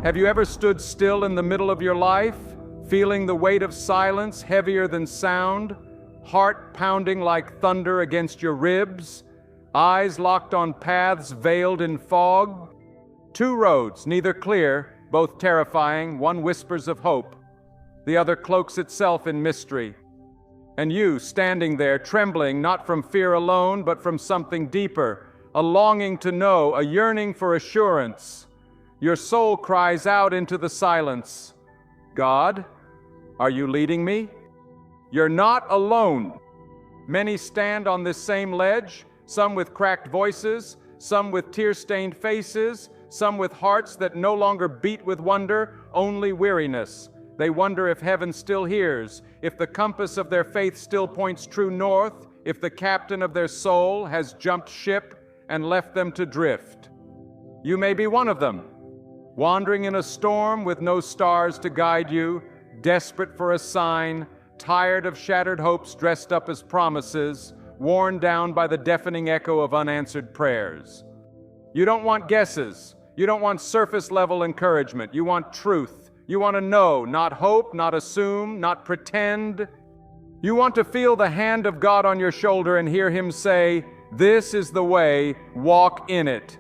Have you ever stood still in the middle of your life, feeling the weight of silence heavier than sound, heart pounding like thunder against your ribs, eyes locked on paths veiled in fog? Two roads, neither clear, both terrifying, one whispers of hope, the other cloaks itself in mystery. And you, standing there, trembling not from fear alone, but from something deeper, a longing to know, a yearning for assurance. Your soul cries out into the silence, God, are you leading me? You're not alone. Many stand on this same ledge, some with cracked voices, some with tear-stained faces, some with hearts that no longer beat with wonder, only weariness. They wonder if heaven still hears, if the compass of their faith still points true north, if the captain of their soul has jumped ship and left them to drift. You may be one of them, wandering in a storm with no stars to guide you, desperate for a sign, tired of shattered hopes dressed up as promises, worn down by the deafening echo of unanswered prayers. You don't want guesses. You don't want surface-level encouragement. You want truth. You want to know, not hope, not assume, not pretend. You want to feel the hand of God on your shoulder and hear Him say, "This is the way, walk in it."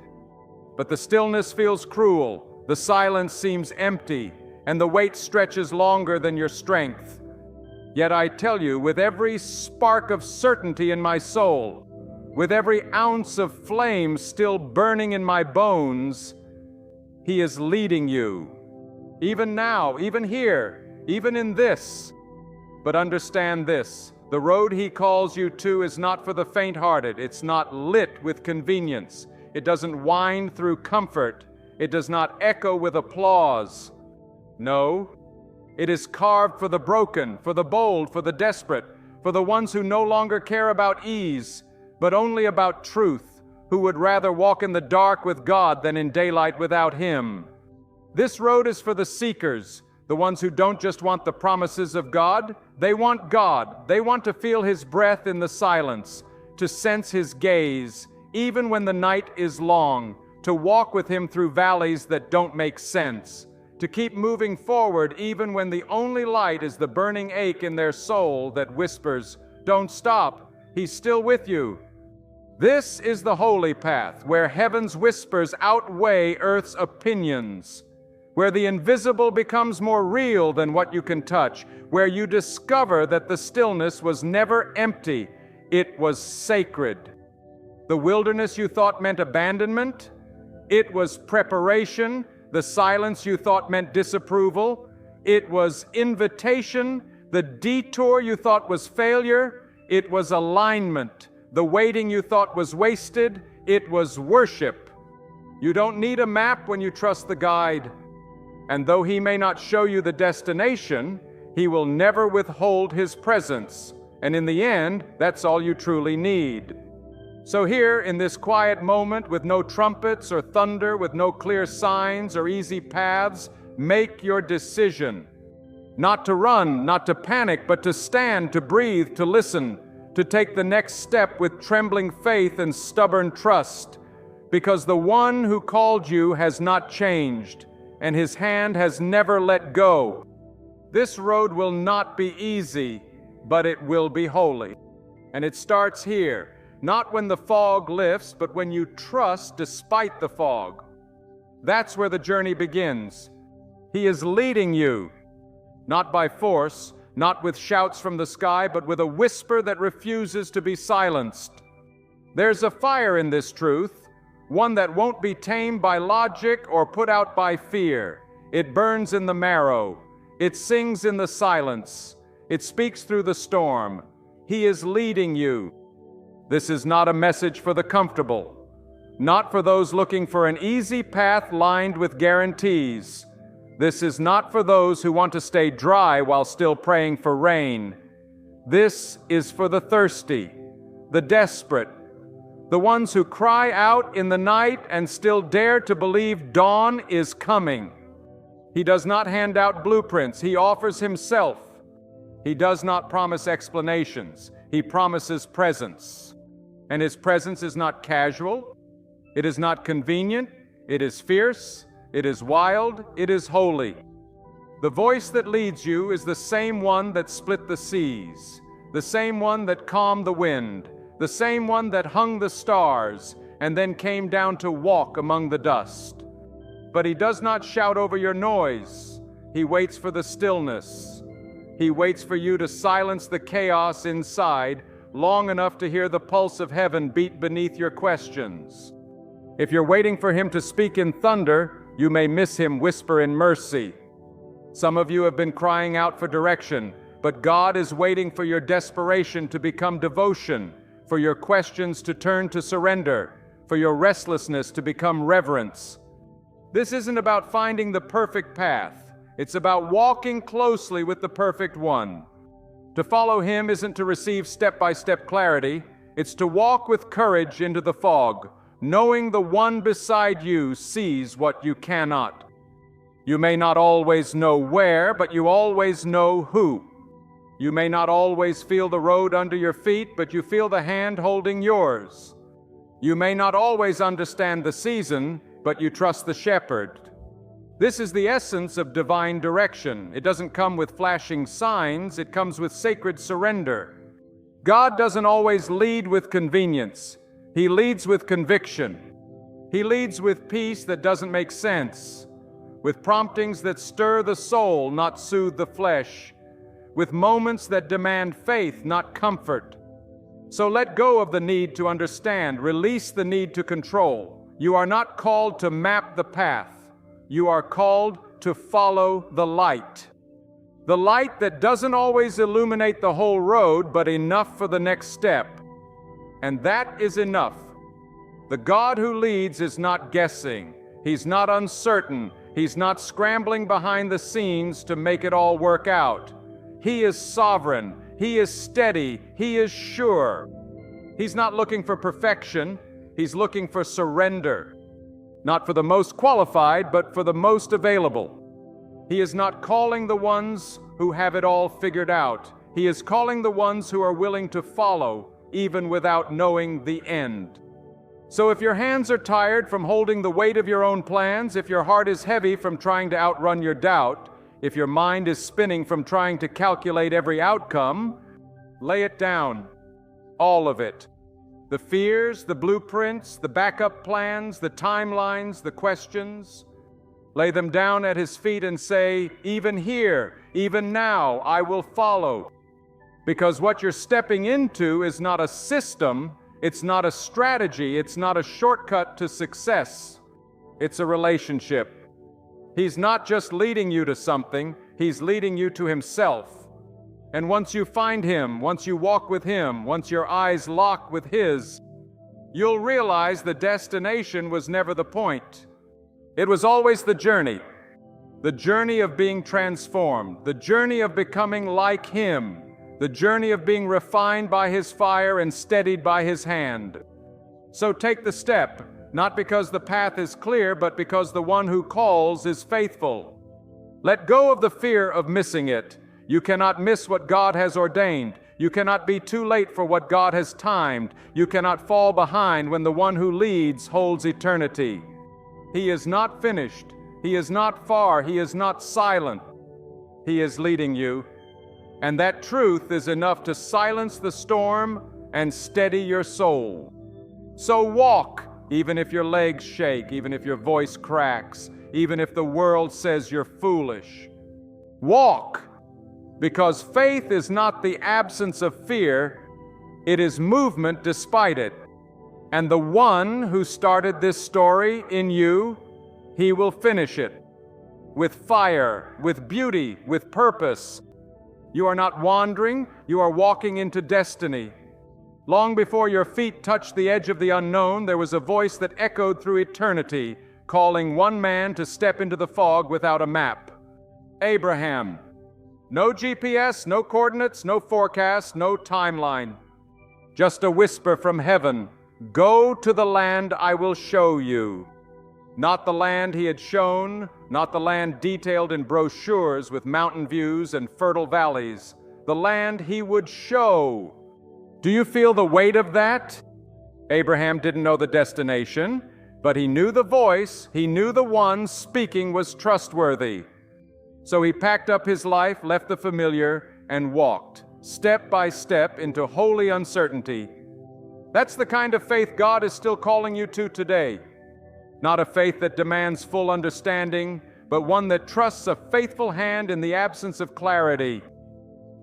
But the stillness feels cruel. The silence seems empty, and the wait stretches longer than your strength. Yet I tell you, with every spark of certainty in my soul, with every ounce of flame still burning in my bones, He is leading you. Even now, even here, even in this. But understand this, the road He calls you to is not for the faint-hearted. It's not lit with convenience. It doesn't wind through comfort. It does not echo with applause. No, it is carved for the broken, for the bold, for the desperate, for the ones who no longer care about ease, but only about truth, who would rather walk in the dark with God than in daylight without Him. This road is for the seekers, the ones who don't just want the promises of God. They want God. They want to feel His breath in the silence, to sense His gaze, even when the night is long, to walk with Him through valleys that don't make sense, to keep moving forward even when the only light is the burning ache in their soul that whispers, "Don't stop, He's still with you." This is the holy path, where heaven's whispers outweigh earth's opinions, where the invisible becomes more real than what you can touch, where you discover that the stillness was never empty, it was sacred. The wilderness you thought meant abandonment, it was preparation. The silence you thought meant disapproval, it was invitation. The detour you thought was failure, it was alignment. The waiting you thought was wasted, it was worship. You don't need a map when you trust the guide. And though He may not show you the destination, He will never withhold His presence. And in the end, that's all you truly need. So here, in this quiet moment, with no trumpets or thunder, with no clear signs or easy paths, make your decision. Not to run, not to panic, but to stand, to breathe, to listen, to take the next step with trembling faith and stubborn trust, because the one who called you has not changed, and His hand has never let go. This road will not be easy, but it will be holy. And it starts here. Not when the fog lifts, but when you trust despite the fog. That's where the journey begins. He is leading you, not by force, not with shouts from the sky, but with a whisper that refuses to be silenced. There's a fire in this truth, one that won't be tamed by logic or put out by fear. It burns in the marrow. It sings in the silence. It speaks through the storm. He is leading you. This is not a message for the comfortable, not for those looking for an easy path lined with guarantees. This is not for those who want to stay dry while still praying for rain. This is for the thirsty, the desperate, the ones who cry out in the night and still dare to believe dawn is coming. He does not hand out blueprints. He offers Himself. He does not promise explanations. He promises presence. And His presence is not casual. It is not convenient. It is fierce. It is wild, it is holy. The voice that leads you is the same one that split the seas, the same one that calmed the wind, the same one that hung the stars and then came down to walk among the dust. But he does not shout over your noise. He waits for the stillness. He waits for you to silence the chaos inside long enough to hear the pulse of heaven beat beneath your questions. If you're waiting for him to speak in thunder, you may miss him whisper in mercy. Some of you have been crying out for direction, but God is waiting for your desperation to become devotion, for your questions to turn to surrender, for your restlessness to become reverence. This isn't about finding the perfect path. It's about walking closely with the perfect one. To follow him isn't to receive step-by-step clarity. It's to walk with courage into the fog, knowing the one beside you sees what you cannot. You may not always know where, but you always know who. You may not always feel the road under your feet, but you feel the hand holding yours. You may not always understand the season, but you trust the shepherd. This is the essence of divine direction. It doesn't come with flashing signs, it comes with sacred surrender. God doesn't always lead with convenience. He leads with conviction. He leads with peace that doesn't make sense, with promptings that stir the soul, not soothe the flesh, with moments that demand faith, not comfort. So let go of the need to understand, release the need to control. You are not called to map the path. You are called to follow the light. The light that doesn't always illuminate the whole road, but enough for the next step. And that is enough. The God who leads is not guessing. He's not uncertain. He's not scrambling behind the scenes to make it all work out. He is sovereign. He is steady. He is sure. He's not looking for perfection. He's looking for surrender. Not for the most qualified, but for the most available. He is not calling the ones who have it all figured out. He is calling the ones who are willing to follow, even without knowing the end. So if your hands are tired from holding the weight of your own plans, if your heart is heavy from trying to outrun your doubt, if your mind is spinning from trying to calculate every outcome, lay it down. All of it. The fears, the blueprints, the backup plans, the timelines, the questions. Lay them down at his feet and say, even here, even now, I will follow. Because what you're stepping into is not a system, it's not a strategy, it's not a shortcut to success. It's a relationship. He's not just leading you to something, he's leading you to himself. And once you find him, once you walk with him, once your eyes lock with his, you'll realize the destination was never the point. It was always the journey of being transformed, the journey of becoming like him, the journey of being refined by his fire and steadied by his hand. So take the step, not because the path is clear, but because the one who calls is faithful. Let go of the fear of missing it. You cannot miss what God has ordained. You cannot be too late for what God has timed. You cannot fall behind when the one who leads holds eternity. He is not finished. He is not far. He is not silent. He is leading you. And that truth is enough to silence the storm and steady your soul. So walk, even if your legs shake, even if your voice cracks, even if the world says you're foolish. Walk, because faith is not the absence of fear, it is movement despite it. And the one who started this story in you, he will finish it. With fire, with beauty, with purpose. You are not wandering, you are walking into destiny. Long before your feet touched the edge of the unknown, there was a voice that echoed through eternity, calling one man to step into the fog without a map. Abraham. No GPS, no coordinates, no forecast, no timeline. Just a whisper from heaven, go to the land I will show you. Not the land he had shown, not the land detailed in brochures with mountain views and fertile valleys. The land he would show. Do you feel the weight of that? Abraham didn't know the destination. But he knew the voice, he knew the one speaking was trustworthy. So he packed up his life, left the familiar, and walked, step by step, into holy uncertainty. That's the kind of faith God is still calling you to today. Not a faith that demands full understanding, but one that trusts a faithful hand in the absence of clarity.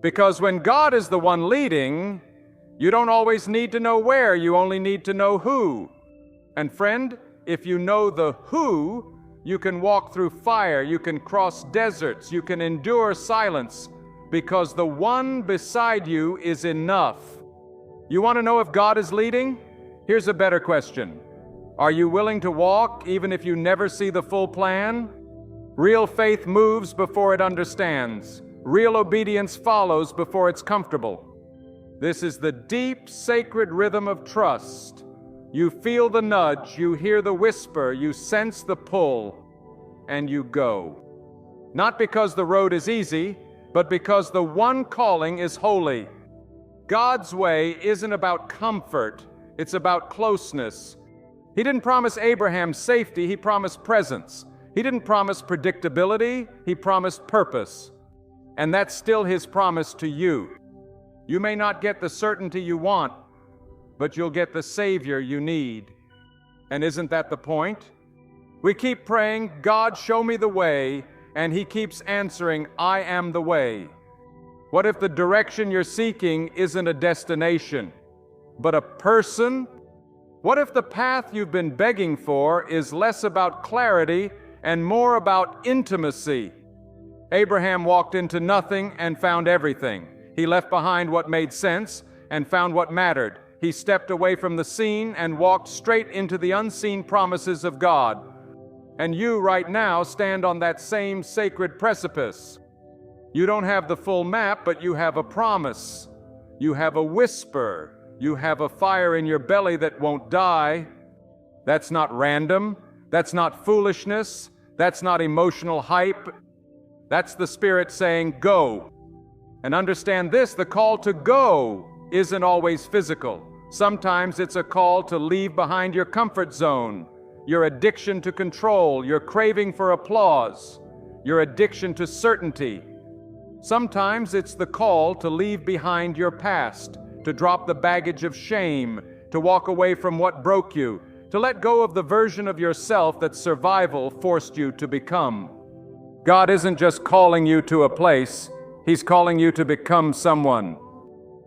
Because when God is the one leading, you don't always need to know where, you only need to know who. And friend, if you know the who, you can walk through fire, you can cross deserts, you can endure silence, because the one beside you is enough. You want to know if God is leading? Here's a better question. Are you willing to walk even if you never see the full plan? Real faith moves before it understands. Real obedience follows before it's comfortable. This is the deep, sacred rhythm of trust. You feel the nudge, you hear the whisper, you sense the pull, and you go. Not because the road is easy, but because the one calling is holy. God's way isn't about comfort, it's about closeness. He didn't promise Abraham safety, he promised presence. He didn't promise predictability, he promised purpose. And that's still his promise to you. You may not get the certainty you want, but you'll get the Savior you need. And isn't that the point? We keep praying, God, show me the way, and he keeps answering, I am the way. What if the direction you're seeking isn't a destination, but a person? What if the path you've been begging for is less about clarity and more about intimacy? Abraham walked into nothing and found everything. He left behind what made sense and found what mattered. He stepped away from the scene and walked straight into the unseen promises of God. And you right now stand on that same sacred precipice. You don't have the full map, but you have a promise. You have a whisper. You have a fire in your belly that won't die. That's not random. That's not foolishness. That's not emotional hype. That's the Spirit saying, go. And understand this, the call to go isn't always physical. Sometimes it's a call to leave behind your comfort zone, your addiction to control, your craving for applause, your addiction to certainty. Sometimes it's the call to leave behind your past, to drop the baggage of shame, to walk away from what broke you, to let go of the version of yourself that survival forced you to become. God isn't just calling you to a place, He's calling you to become someone.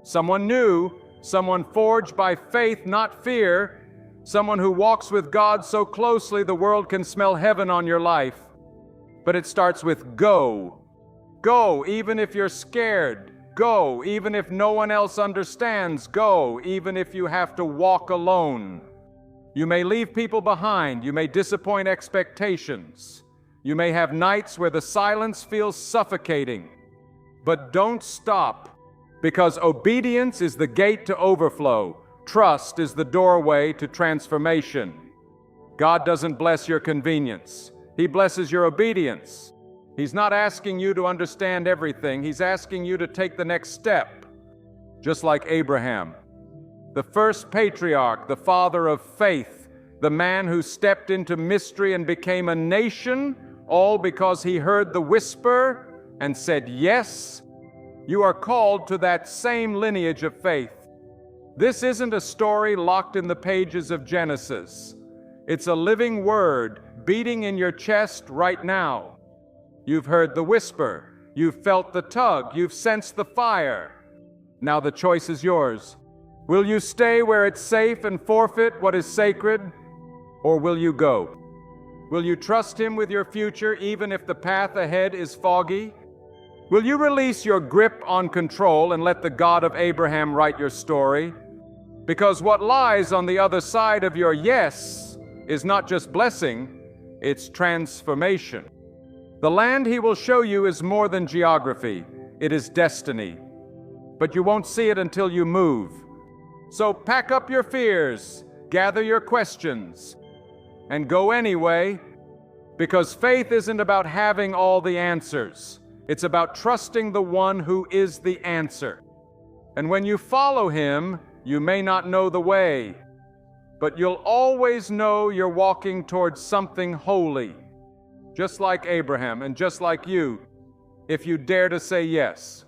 Someone new, someone forged by faith, not fear, someone who walks with God so closely the world can smell heaven on your life. But it starts with go. Go, even if you're scared. Go, even if no one else understands. Go, even if you have to walk alone. You may leave people behind. You may disappoint expectations. You may have nights where the silence feels suffocating. But don't stop. Because obedience is the gate to overflow. Trust is the doorway to transformation. God doesn't bless your convenience. He blesses your obedience. He's not asking you to understand everything. He's asking you to take the next step. Just like Abraham, the first patriarch, the father of faith, the man who stepped into mystery and became a nation, all because he heard the whisper and said yes. You are called to that same lineage of faith. This isn't a story locked in the pages of Genesis. It's a living word beating in your chest right now. You've heard the whisper. You've felt the tug. You've sensed the fire. Now the choice is yours. Will you stay where it's safe and forfeit what is sacred? Or will you go? Will you trust Him with your future even if the path ahead is foggy? Will you release your grip on control and let the God of Abraham write your story? Because what lies on the other side of your yes is not just blessing, it's transformation. The land He will show you is more than geography, it is destiny. But you won't see it until you move. So pack up your fears, gather your questions, and go anyway, because faith isn't about having all the answers. It's about trusting the one who is the answer. And when you follow Him, you may not know the way, but you'll always know you're walking towards something holy, just like Abraham and just like you, if you dare to say yes.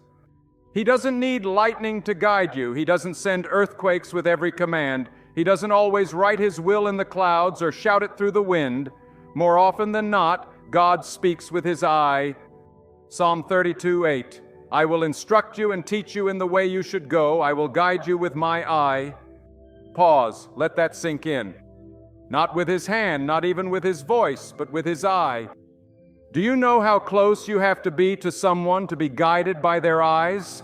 He doesn't need lightning to guide you. He doesn't send earthquakes with every command. He doesn't always write his will in the clouds or shout it through the wind. More often than not, God speaks with his eye. Psalm 32:8. I will instruct you and teach you in the way you should go. I will guide you with my eye. Pause. Let that sink in. Not with his hand, not even with his voice, but with his eye. Do you know how close you have to be to someone to be guided by their eyes?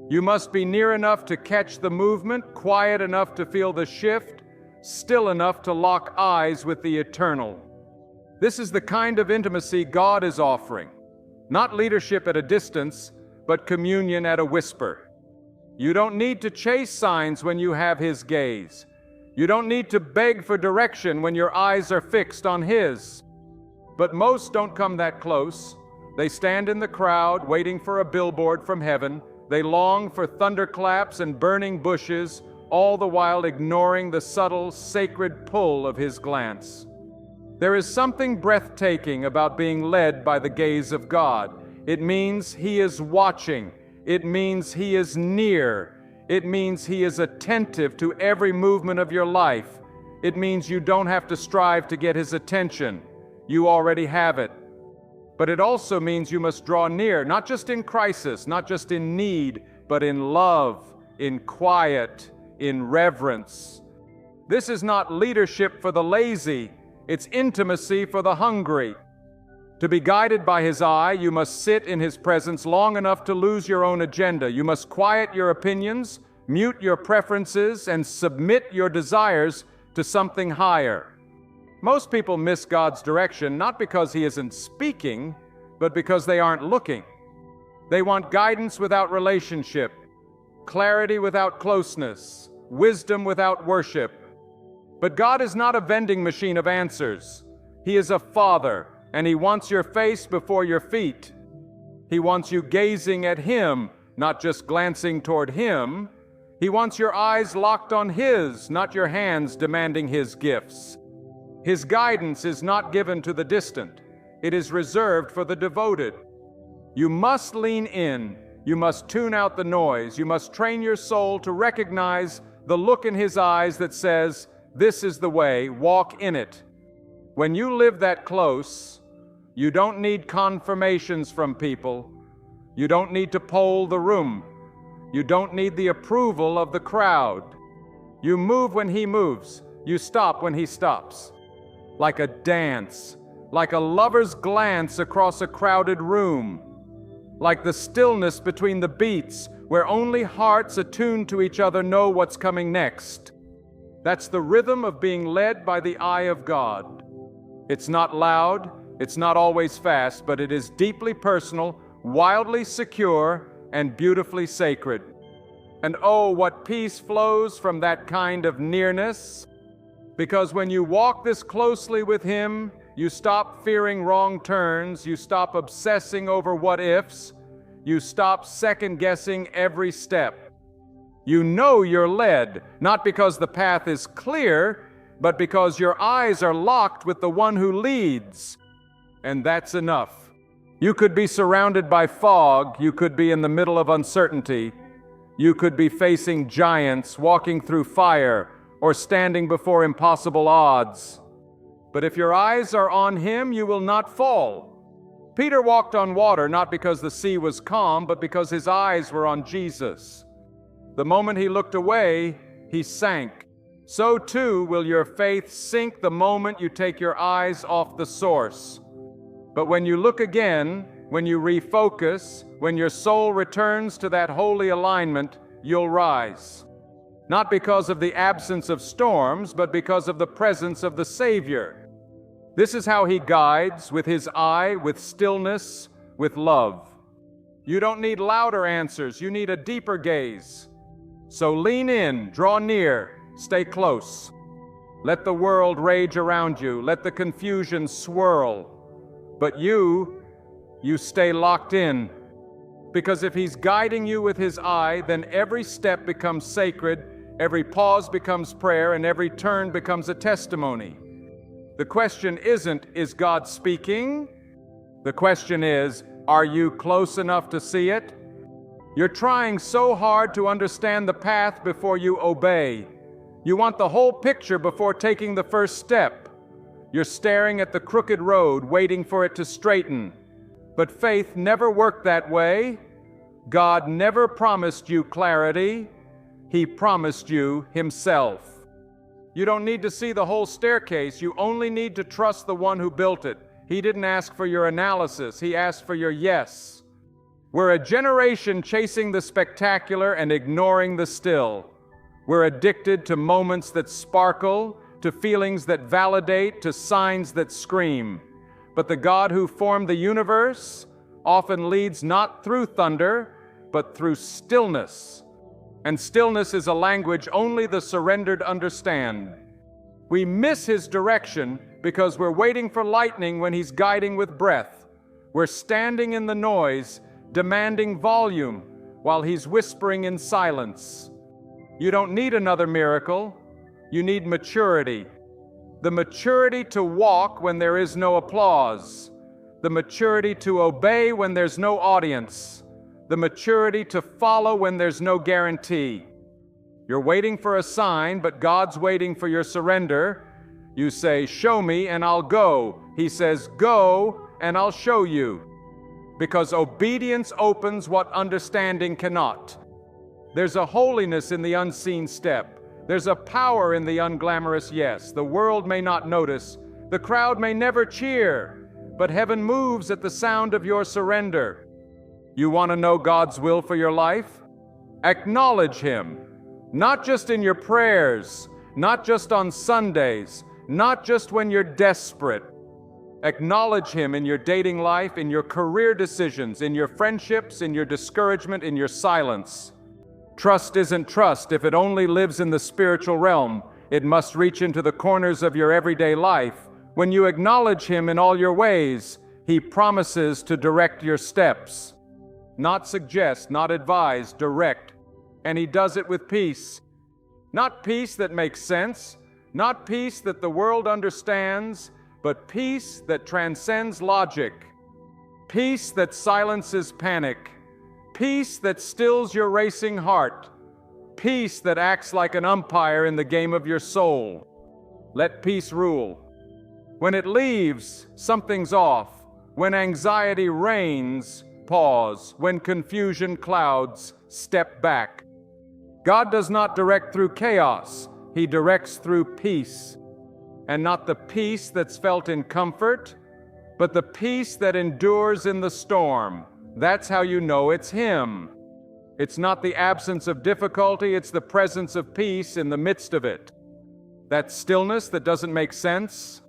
You must be near enough to catch the movement, quiet enough to feel the shift, still enough to lock eyes with the eternal. This is the kind of intimacy God is offering. Not leadership at a distance, but communion at a whisper. You don't need to chase signs when you have his gaze. You don't need to beg for direction when your eyes are fixed on his. But most don't come that close. They stand in the crowd waiting for a billboard from heaven. They long for thunderclaps and burning bushes, all the while ignoring the subtle, sacred pull of his glance. There is something breathtaking about being led by the gaze of God. It means he is watching. It means he is near. It means he is attentive to every movement of your life. It means you don't have to strive to get his attention. You already have it. But it also means you must draw near, not just in crisis, not just in need, but in love, in quiet, in reverence. This is not leadership for the lazy. It's intimacy for the hungry. To be guided by his eye, you must sit in his presence long enough to lose your own agenda. You must quiet your opinions, mute your preferences, and submit your desires to something higher. Most people miss God's direction not because he isn't speaking, but because they aren't looking. They want guidance without relationship, clarity without closeness, wisdom without worship. But God is not a vending machine of answers. He is a father, and he wants your face before your feet. He wants you gazing at him, not just glancing toward him. He wants your eyes locked on his, not your hands demanding his gifts. His guidance is not given to the distant. It is reserved for the devoted. You must lean in. You must tune out the noise. You must train your soul to recognize the look in his eyes that says, "This is the way, walk in it." When you live that close, you don't need confirmations from people. You don't need to poll the room. You don't need the approval of the crowd. You move when he moves. You stop when he stops. Like a dance, like a lover's glance across a crowded room, like the stillness between the beats where only hearts attuned to each other know what's coming next. That's the rhythm of being led by the eye of God. It's not loud, it's not always fast, but it is deeply personal, wildly secure, and beautifully sacred. And oh, what peace flows from that kind of nearness. Because when you walk this closely with him, you stop fearing wrong turns, you stop obsessing over what ifs, you stop second-guessing every step. You know you're led, not because the path is clear, but because your eyes are locked with the one who leads. And that's enough. You could be surrounded by fog, you could be in the middle of uncertainty, you could be facing giants, walking through fire, or standing before impossible odds. But if your eyes are on him, you will not fall. Peter walked on water not because the sea was calm, but because his eyes were on Jesus. The moment he looked away, he sank. So too will your faith sink the moment you take your eyes off the source. But when you look again, when you refocus, when your soul returns to that holy alignment, you'll rise. Not because of the absence of storms, but because of the presence of the Savior. This is how he guides, with his eye, with stillness, with love. You don't need louder answers, you need a deeper gaze. So lean in, draw near, stay close. Let the world rage around you, let the confusion swirl. But you stay locked in. Because if he's guiding you with his eye, then every step becomes sacred, Every pause becomes prayer, and every turn becomes a testimony. The question isn't, is God speaking? The question is, are you close enough to see it? You're trying so hard to understand the path before you obey. You want the whole picture before taking the first step. You're staring at the crooked road, waiting for it to straighten. But faith never worked that way. God never promised you clarity. He promised you Himself. You don't need to see the whole staircase. You only need to trust the one who built it. He didn't ask for your analysis. He asked for your yes. We're a generation chasing the spectacular and ignoring the still. We're addicted to moments that sparkle, to feelings that validate, to signs that scream. But the God who formed the universe often leads not through thunder, but through stillness. And stillness is a language only the surrendered understand. We miss His direction because we're waiting for lightning when He's guiding with breath. We're standing in the noise, demanding volume, while He's whispering in silence. You don't need another miracle. You need maturity. The maturity to walk when there is no applause. The maturity to obey when there's no audience. The maturity to follow when there's no guarantee. You're waiting for a sign, but God's waiting for your surrender. You say, "Show me and I'll go." He says, "Go and I'll show you." Because obedience opens what understanding cannot. There's a holiness in the unseen step. There's a power in the unglamorous yes. The world may not notice. The crowd may never cheer. But heaven moves at the sound of your surrender. You want to know God's will for your life? Acknowledge Him. Not just in your prayers, not just on Sundays, not just when you're desperate. Acknowledge Him in your dating life, in your career decisions, in your friendships, in your discouragement, in your silence. Trust isn't trust if it only lives in the spiritual realm. It must reach into the corners of your everyday life. When you acknowledge Him in all your ways, He promises to direct your steps. Not suggest, not advise, direct. And He does it with peace. Not peace that makes sense, not peace that the world understands, but peace that transcends logic. Peace that silences panic. Peace that stills your racing heart. Peace that acts like an umpire in the game of your soul. Let peace rule. When it leaves, something's off. When anxiety reigns, pause. When confusion clouds, step back. God does not direct through chaos. He directs through peace. And not the peace that's felt in comfort, but the peace that endures in the storm. That's how you know it's Him. It's not the absence of difficulty, it's the presence of peace in the midst of it. That stillness that doesn't make sense,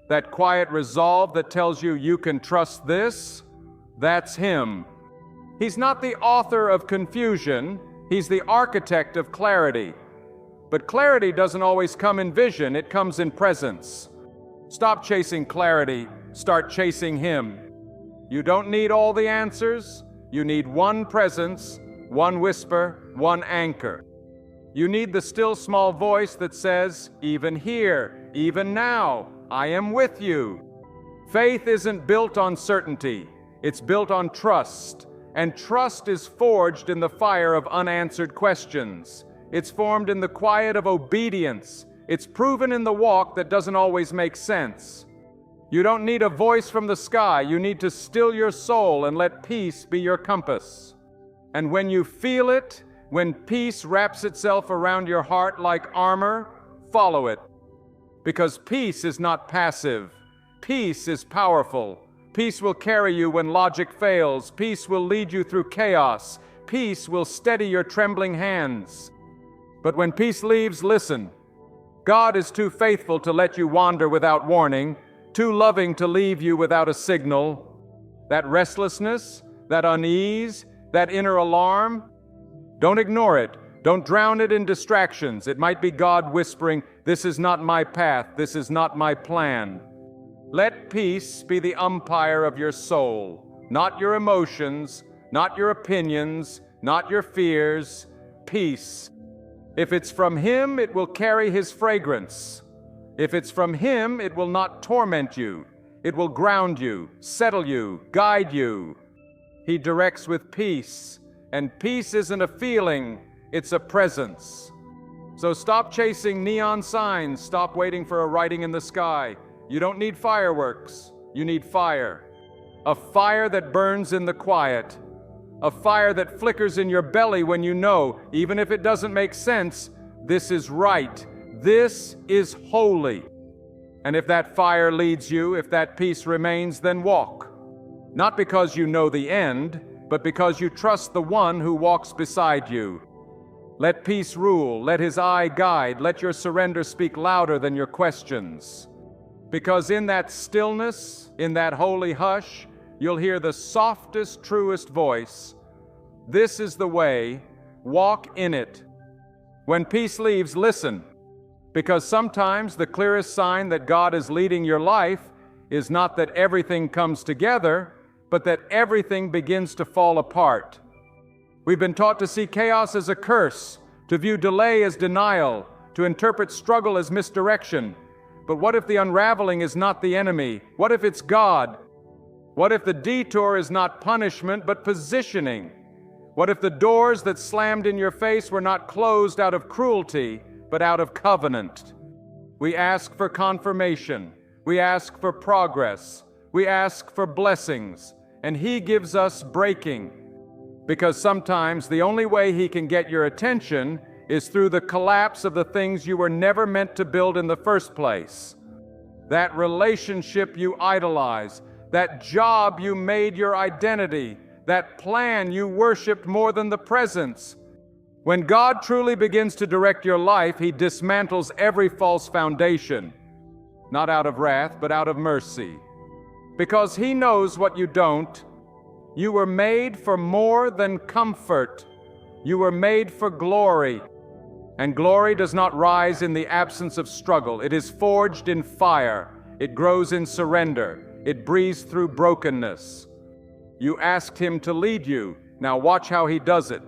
that quiet resolve that tells you you can trust this, that's Him. He's not the author of confusion, He's the architect of clarity. But clarity doesn't always come in vision, it comes in presence. Stop chasing clarity, start chasing Him. You don't need all the answers, you need one presence, one whisper, one anchor. You need the still small voice that says, even here, even now, I am with you. Faith isn't built on certainty, it's built on trust. And trust is forged in the fire of unanswered questions. It's formed in the quiet of obedience. It's proven in the walk that doesn't always make sense. You don't need a voice from the sky. You need to still your soul and let peace be your compass. And when you feel it, when peace wraps itself around your heart like armor, follow it. Because peace is not passive. Peace is powerful. Peace will carry you when logic fails. Peace will lead you through chaos. Peace will steady your trembling hands. But when peace leaves, listen. God is too faithful to let you wander without warning, too loving to leave you without a signal. That restlessness, that unease, that inner alarm, don't ignore it. Don't drown it in distractions. It might be God whispering, "This is not my path. This is not my plan." Let peace be the umpire of your soul, not your emotions, not your opinions, not your fears. Peace. If it's from Him, it will carry His fragrance. If it's from Him, it will not torment you. It will ground you, settle you, guide you. He directs with peace, and peace isn't a feeling, it's a presence. So stop chasing neon signs, stop waiting for a writing in the sky. You don't need fireworks, you need fire. A fire that burns in the quiet. A fire that flickers in your belly when you know, even if it doesn't make sense, this is right, this is holy. And if that fire leads you, if that peace remains, then walk. Not because you know the end, but because you trust the one who walks beside you. Let peace rule, let His eye guide, let your surrender speak louder than your questions. Because in that stillness, in that holy hush, you'll hear the softest, truest voice. This is the way, walk in it. When peace leaves, listen, because sometimes the clearest sign that God is leading your life is not that everything comes together, but that everything begins to fall apart. We've been taught to see chaos as a curse, to view delay as denial, to interpret struggle as misdirection. But what if the unraveling is not the enemy? What if it's God? What if the detour is not punishment, but positioning? What if the doors that slammed in your face were not closed out of cruelty, but out of covenant? We ask for confirmation. We ask for progress. We ask for blessings. And He gives us breaking. Because sometimes the only way He can get your attention is through the collapse of the things you were never meant to build in the first place. That relationship you idolize, that job you made your identity, that plan you worshiped more than the presence. When God truly begins to direct your life, He dismantles every false foundation, not out of wrath, but out of mercy. Because He knows what you don't. You were made for more than comfort. You were made for glory. And glory does not rise in the absence of struggle. It is forged in fire. It grows in surrender. It breathes through brokenness. You asked Him to lead you. Now watch how He does it.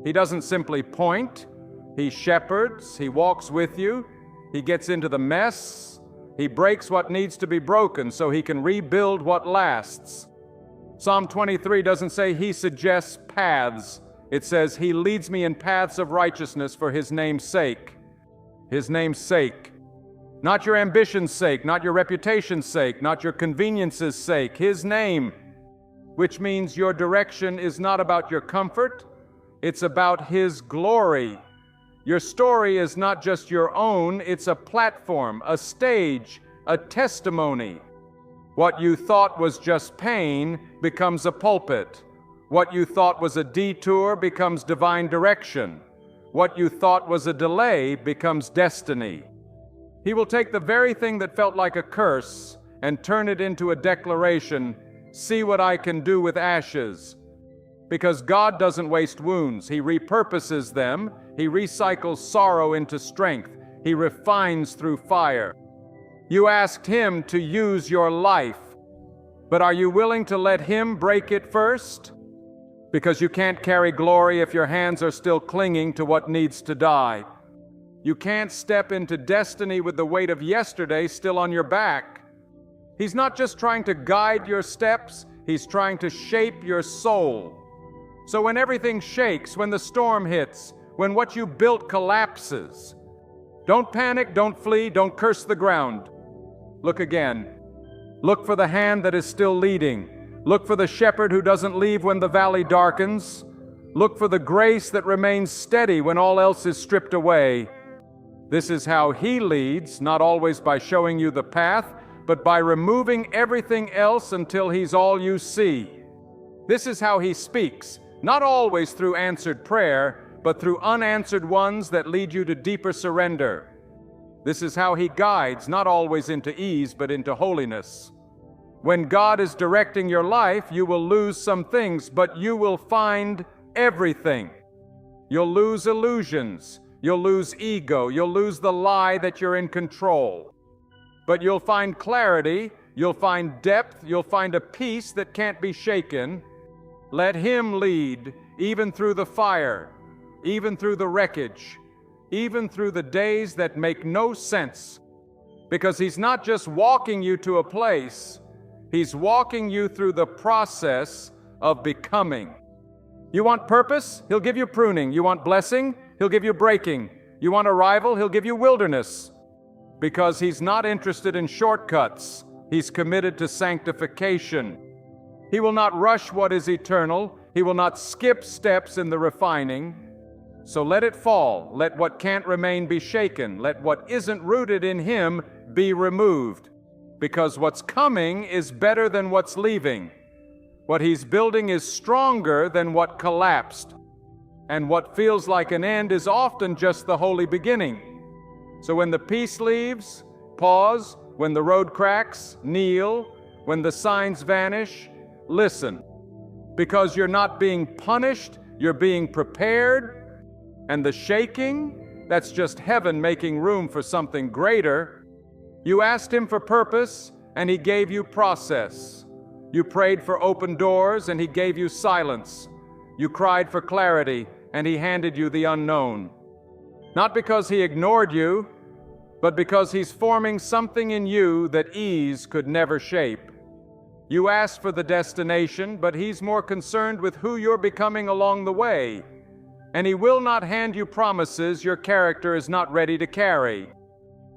He doesn't simply point. He shepherds. He walks with you. He gets into the mess. He breaks what needs to be broken so He can rebuild what lasts. Psalm 23 doesn't say He suggests paths. It says He leads me in paths of righteousness for His name's sake. His name's sake. Not your ambition's sake, not your reputation's sake, not your convenience's sake. His name. Which means your direction is not about your comfort, it's about His glory. Your story is not just your own, it's a platform, a stage, a testimony. What you thought was just pain becomes a pulpit. What you thought was a detour becomes divine direction. What you thought was a delay becomes destiny. He will take the very thing that felt like a curse and turn it into a declaration, see what I can do with ashes. Because God doesn't waste wounds. He repurposes them. He recycles sorrow into strength. He refines through fire. You asked Him to use your life, but are you willing to let Him break it first? Because you can't carry glory if your hands are still clinging to what needs to die. You can't step into destiny with the weight of yesterday still on your back. He's not just trying to guide your steps, He's trying to shape your soul. So when everything shakes, when the storm hits, when what you built collapses, don't panic, don't flee, don't curse the ground. Look again. Look for the hand that is still leading. Look for the shepherd who doesn't leave when the valley darkens. Look for the grace that remains steady when all else is stripped away. This is how He leads, not always by showing you the path, but by removing everything else until He's all you see. This is how He speaks, not always through answered prayer, but through unanswered ones that lead you to deeper surrender. This is how He guides, not always into ease, but into holiness. When God is directing your life, you will lose some things, but you will find everything. You'll lose illusions. You'll lose ego. You'll lose the lie that you're in control. But you'll find clarity. You'll find depth. You'll find a peace that can't be shaken. Let Him lead, even through the fire, even through the wreckage. even through the days that make no sense. Because He's not just walking you to a place, He's walking you through the process of becoming. You want purpose? He'll give you pruning. You want blessing? He'll give you breaking. You want arrival? He'll give you wilderness. Because He's not interested in shortcuts. He's committed to sanctification. He will not rush what is eternal. He will not skip steps in the refining. So let it fall. Let what can't remain be shaken. Let what isn't rooted in Him be removed. Because what's coming is better than what's leaving. What He's building is stronger than what collapsed. And what feels like an end is often just the holy beginning. So when the peace leaves, pause. When the road cracks, kneel. When the signs vanish, listen. Because you're not being punished, you're being prepared. And the shaking, that's just heaven making room for something greater. You asked Him for purpose, and He gave you process. You prayed for open doors, and He gave you silence. You cried for clarity, and He handed you the unknown. Not because He ignored you, but because He's forming something in you that ease could never shape. You asked for the destination, but He's more concerned with who you're becoming along the way. And He will not hand you promises your character is not ready to carry.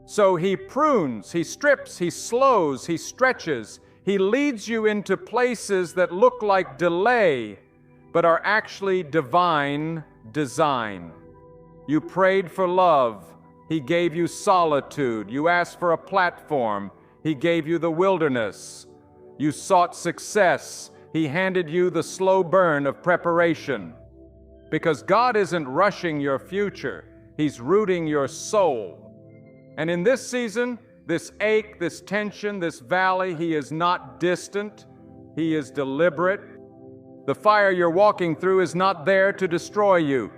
So He prunes, He strips, He slows, He stretches. He leads you into places that look like delay, but are actually divine design. You prayed for love. He gave you solitude. You asked for a platform. He gave you the wilderness. You sought success. He handed you the slow burn of preparation. Because God isn't rushing your future. He's rooting your soul. And in this season, this ache, this tension, this valley, He is not distant. He is deliberate. The fire you're walking through is not there to destroy you.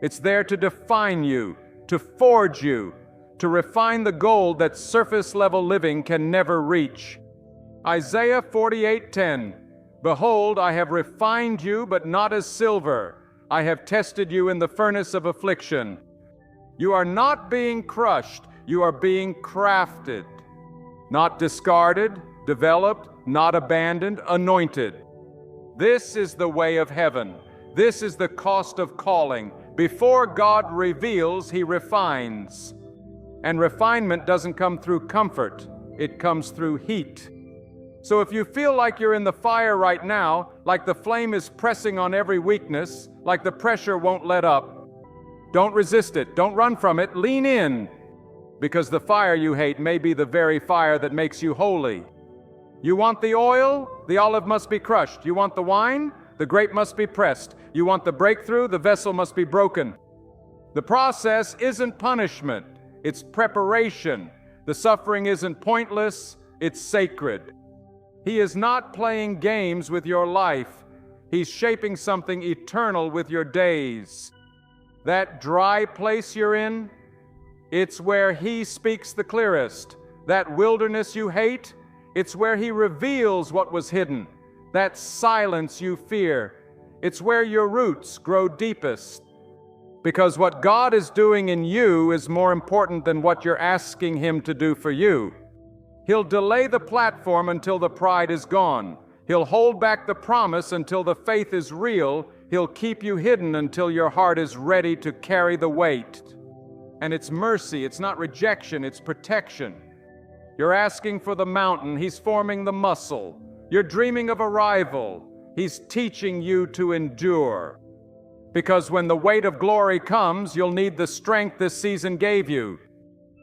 It's there to define you, to forge you, to refine the gold that surface-level living can never reach. Isaiah 48:10, Behold, I have refined you, but not as silver. I have tested you in the furnace of affliction. You are not being crushed. You are being crafted, not discarded, developed, not abandoned, anointed. This is the way of heaven. This is the cost of calling. Before God reveals, He refines. And refinement doesn't come through comfort. It comes through heat. So if you feel like you're in the fire right now, like the flame is pressing on every weakness, like the pressure won't let up, don't resist it. Don't run from it. Lean in. Because the fire you hate may be the very fire that makes you holy. You want the oil? The olive must be crushed. You want the wine? The grape must be pressed. You want the breakthrough? The vessel must be broken. The process isn't punishment. It's preparation. The suffering isn't pointless. It's sacred. He is not playing games with your life. He's shaping something eternal with your days. That dry place you're in, it's where He speaks the clearest. That wilderness you hate, it's where He reveals what was hidden. That silence you fear, it's where your roots grow deepest. Because what God is doing in you is more important than what you're asking Him to do for you. He'll delay the platform until the pride is gone. He'll hold back the promise until the faith is real. He'll keep you hidden until your heart is ready to carry the weight. And it's mercy, it's not rejection, it's protection. You're asking for the mountain, He's forming the muscle. You're dreaming of arrival, He's teaching you to endure. Because when the weight of glory comes, you'll need the strength this season gave you.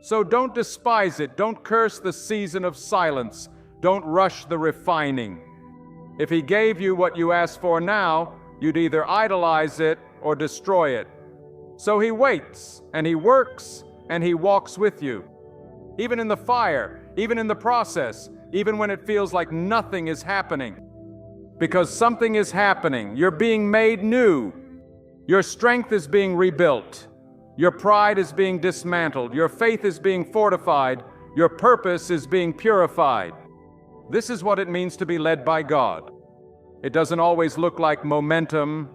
So don't despise it, don't curse the season of silence, don't rush the refining. If He gave you what you asked for now, you'd either idolize it or destroy it. So He waits, and He works, and He walks with you. Even in the fire, even in the process, even when it feels like nothing is happening. Because something is happening. You're being made new. Your strength is being rebuilt. Your pride is being dismantled. Your faith is being fortified. Your purpose is being purified. This is what it means to be led by God. It doesn't always look like momentum.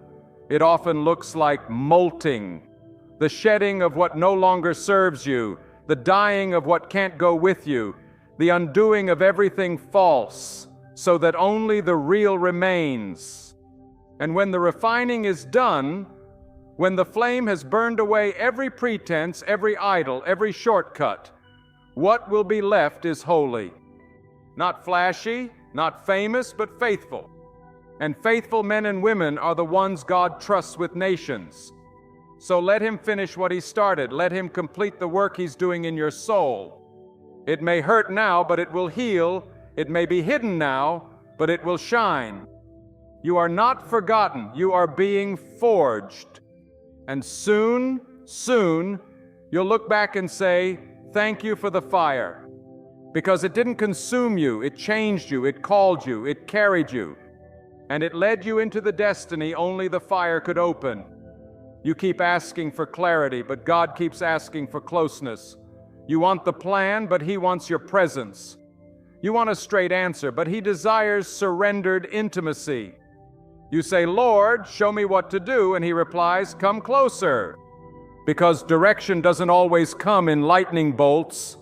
It often looks like molting. the shedding of what no longer serves you, the dying of what can't go with you, the undoing of everything false, so that only the real remains. And when the refining is done, when the flame has burned away every pretense, every idol, every shortcut, what will be left is holy. Not flashy, not famous, but faithful. And faithful men and women are the ones God trusts with nations. So let Him finish what He started. Let Him complete the work He's doing in your soul. It may hurt now, but it will heal. It may be hidden now, but it will shine. You are not forgotten. You are being forged. And soon, you'll look back and say, thank you for the fire. Because it didn't consume you, it changed you, it called you, it carried you. And it led you into the destiny only the fire could open. You keep asking for clarity, but God keeps asking for closeness. You want the plan, but He wants your presence. You want a straight answer, but He desires surrendered intimacy. You say, Lord, show me what to do, and He replies, come closer. Because direction doesn't always come in lightning bolts.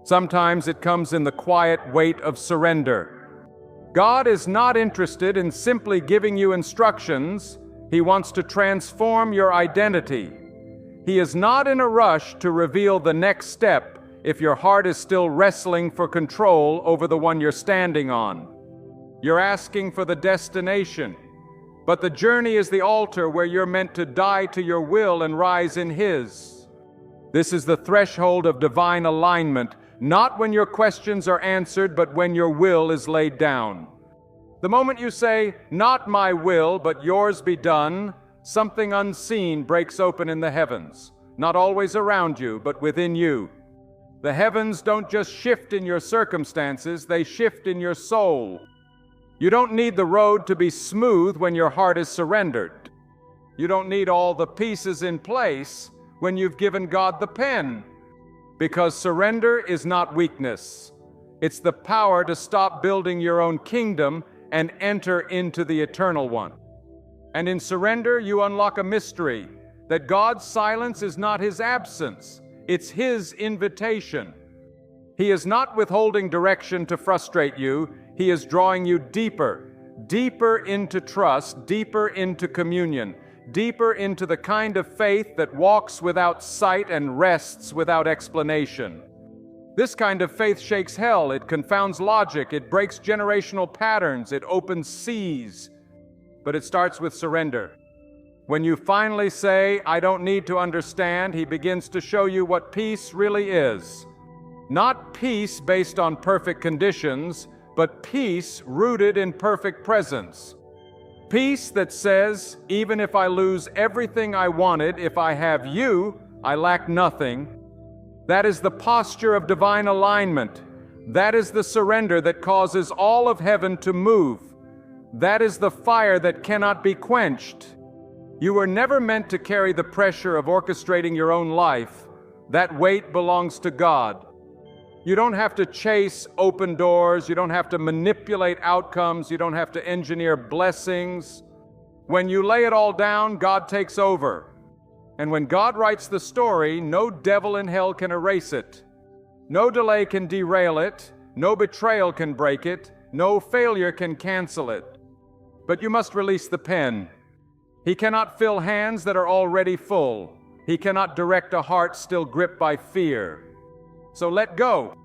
Sometimes it comes in the quiet weight of surrender. God is not interested in simply giving you instructions. He wants to transform your identity. He is not in a rush to reveal the next step if your heart is still wrestling for control over the one you're standing on. You're asking for the destination, but the journey is the altar where you're meant to die to your will and rise in His. This is the threshold of divine alignment, not when your questions are answered, but when your will is laid down. The moment you say, not my will, but yours be done, something unseen breaks open in the heavens, not always around you, but within you. The heavens don't just shift in your circumstances, they shift in your soul. You don't need the road to be smooth when your heart is surrendered. You don't need all the pieces in place when you've given God the pen. Because surrender is not weakness. It's the power to stop building your own kingdom and enter into the eternal one. And in surrender, you unlock a mystery, that God's silence is not His absence, it's His invitation. He is not withholding direction to frustrate you, He is drawing you deeper, deeper into trust, deeper into communion, deeper into the kind of faith that walks without sight and rests without explanation. This kind of faith shakes hell, it confounds logic, it breaks generational patterns, it opens seas. But it starts with surrender. When you finally say, I don't need to understand, He begins to show you what peace really is. Not peace based on perfect conditions, but peace rooted in perfect presence. Peace that says, even if I lose everything I wanted, if I have You, I lack nothing. That is the posture of divine alignment. That is the surrender that causes all of heaven to move. That is the fire that cannot be quenched. You were never meant to carry the pressure of orchestrating your own life. That weight belongs to God. You don't have to chase open doors. You don't have to manipulate outcomes. You don't have to engineer blessings. When you lay it all down, God takes over. And when God writes the story, no devil in hell can erase it. No delay can derail it. No betrayal can break it. No failure can cancel it. But you must release the pen. He cannot fill hands that are already full. He cannot direct a heart still gripped by fear. So let go.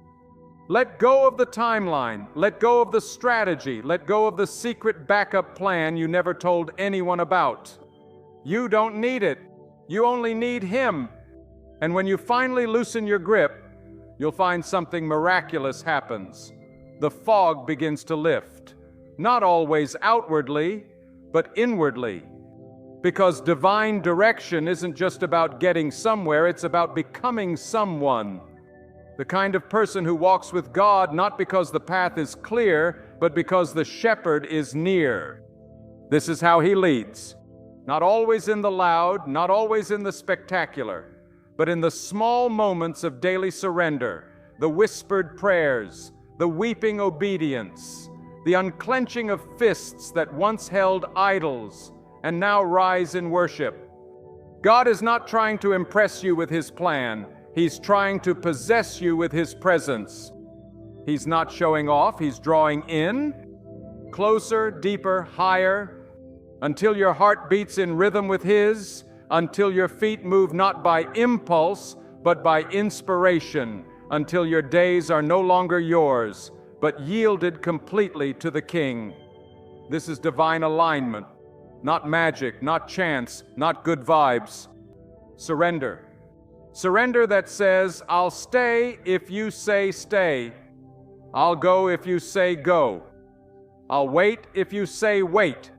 Let go of the timeline. Let go of the strategy. Let go of the secret backup plan you never told anyone about. You don't need it. You only need Him. And when you finally loosen your grip, you'll find something miraculous happens. The fog begins to lift. Not always outwardly, but inwardly. Because divine direction isn't just about getting somewhere, it's about becoming someone. The kind of person who walks with God not because the path is clear, but because the shepherd is near. This is how He leads. Not always in the loud, not always in the spectacular, but in the small moments of daily surrender, the whispered prayers, the weeping obedience, the unclenching of fists that once held idols and now rise in worship. God is not trying to impress you with His plan. He's trying to possess you with His presence. He's not showing off, He's drawing in, closer, deeper, higher, until your heart beats in rhythm with His, until your feet move not by impulse, but by inspiration, until your days are no longer yours, but yielded completely to the King. This is divine alignment, not magic, not chance, not good vibes. Surrender. Surrender that says, I'll stay if you say stay. I'll go if you say go. I'll wait if you say wait.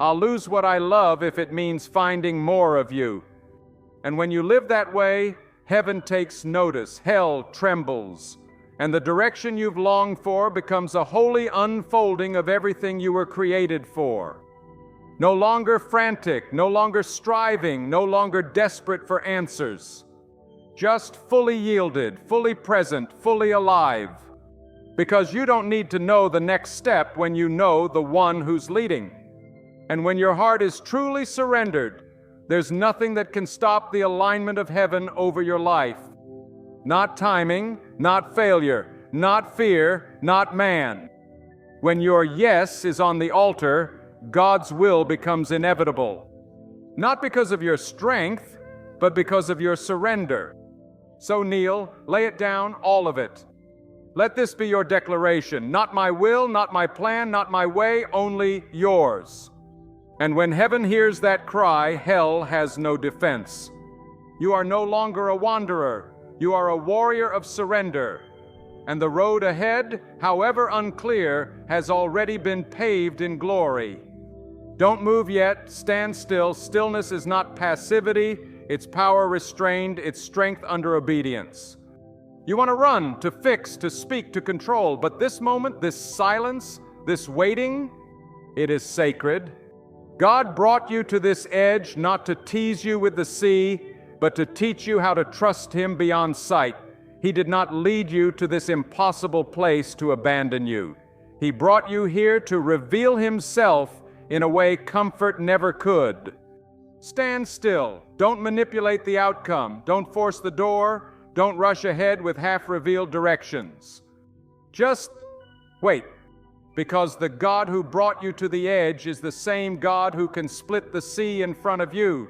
I'll lose what I love if it means finding more of you. And when you live that way, heaven takes notice, hell trembles, and the direction you've longed for becomes a holy unfolding of everything you were created for. No longer frantic, no longer striving, no longer desperate for answers. Just fully yielded, fully present, fully alive. Because you don't need to know the next step when you know the one who's leading. And when your heart is truly surrendered, there's nothing that can stop the alignment of heaven over your life. Not timing, not failure, not fear, not man. When your yes is on the altar, God's will becomes inevitable. Not because of your strength, but because of your surrender. So kneel, lay it down, all of it. Let this be your declaration. Not my will, not my plan, not my way, only yours. And when heaven hears that cry, hell has no defense. You are no longer a wanderer. You are a warrior of surrender. And the road ahead, however unclear, has already been paved in glory. Don't move yet. Stand still. Stillness is not passivity. It's power restrained. It's strength under obedience. You want to run, to fix, to speak, to control. But this moment, this silence, this waiting, it is sacred. God brought you to this edge not to tease you with the sea, but to teach you how to trust Him beyond sight. He did not lead you to this impossible place to abandon you. He brought you here to reveal Himself in a way comfort never could. Stand still. Don't manipulate the outcome. Don't force the door. Don't rush ahead with half-revealed directions. Just wait. Because the God who brought you to the edge is the same God who can split the sea in front of you.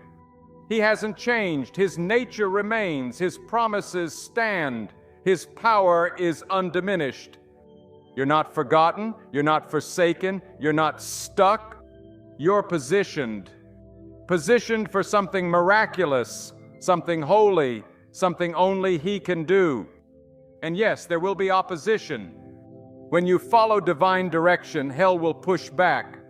He hasn't changed. His nature remains. His promises stand. His power is undiminished. You're not forgotten. You're not forsaken. You're not stuck. You're positioned. Positioned for something miraculous, something holy, something only He can do. And yes, there will be opposition. When you follow divine direction, hell will push back.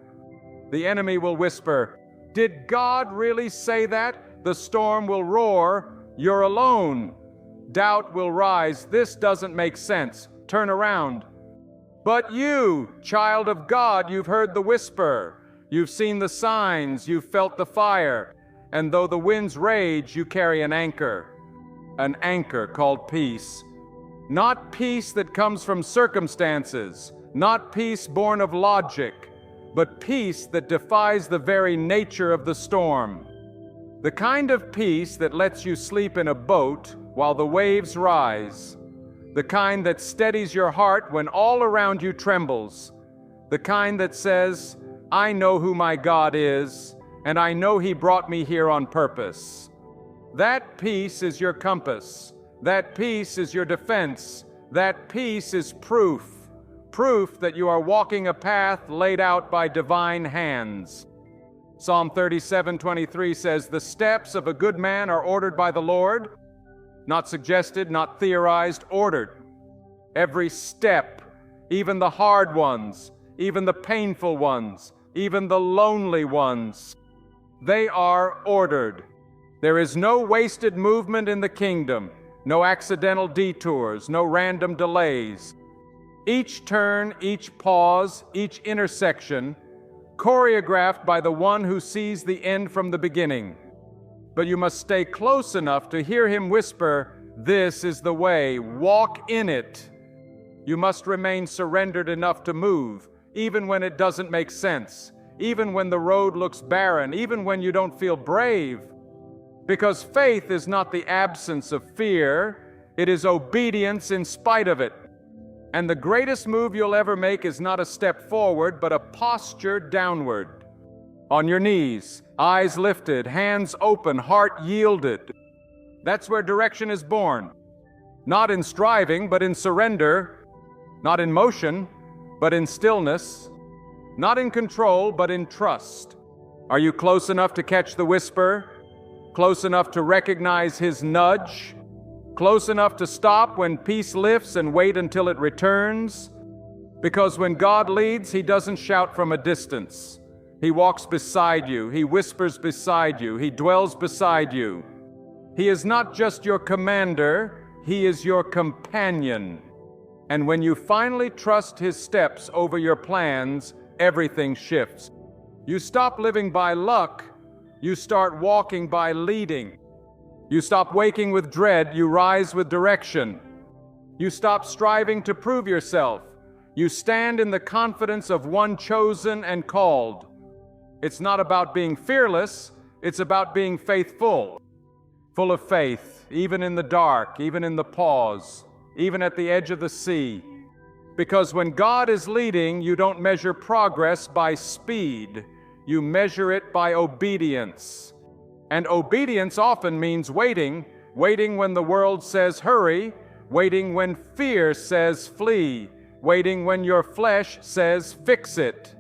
The enemy will whisper, "Did God really say that?" The storm will roar, "You're alone." Doubt will rise, "This doesn't make sense. Turn around." But you, child of God, you've heard the whisper. You've seen the signs, you've felt the fire. And though the winds rage, you carry an anchor called peace. Not peace that comes from circumstances, not peace born of logic, but peace that defies the very nature of the storm. The kind of peace that lets you sleep in a boat while the waves rise. The kind that steadies your heart when all around you trembles. The kind that says, "I know who my God is, and I know He brought me here on purpose." That peace is your compass. That peace is your defense. That peace is proof that you are walking a path laid out by divine hands. Psalm 37:23 says, "The steps of a good man are ordered by the Lord," not suggested, not theorized, ordered. Every step, even the hard ones, even the painful ones, even the lonely ones, they are ordered. There is no wasted movement in the kingdom. No accidental detours, no random delays. Each turn, each pause, each intersection, choreographed by the one who sees the end from the beginning. But you must stay close enough to hear Him whisper, "This is the way, walk in it." You must remain surrendered enough to move, even when it doesn't make sense, even when the road looks barren, even when you don't feel brave. Because faith is not the absence of fear, it is obedience in spite of it. And the greatest move you'll ever make is not a step forward, but a posture downward. On your knees, eyes lifted, hands open, heart yielded. That's where direction is born. Not in striving, but in surrender. Not in motion, but in stillness. Not in control, but in trust. Are you close enough to catch the whisper? Close enough to recognize his nudge? Close enough to stop when peace lifts and wait until it returns? Because when God leads, he doesn't shout from a distance. He walks beside you. He whispers beside you. He dwells beside you. He is not just your commander, he is your companion. And when you finally trust his steps over your plans, everything shifts. You stop living by luck, you start walking by leading. You stop waking with dread, you rise with direction. You stop striving to prove yourself. You stand in the confidence of one chosen and called. It's not about being fearless, it's about being faithful. Full of faith, even in the dark, even in the pause, even at the edge of the sea. Because when God is leading, you don't measure progress by speed. You measure it by obedience. And obedience often means waiting, waiting when the world says hurry, waiting when fear says flee, waiting when your flesh says fix it.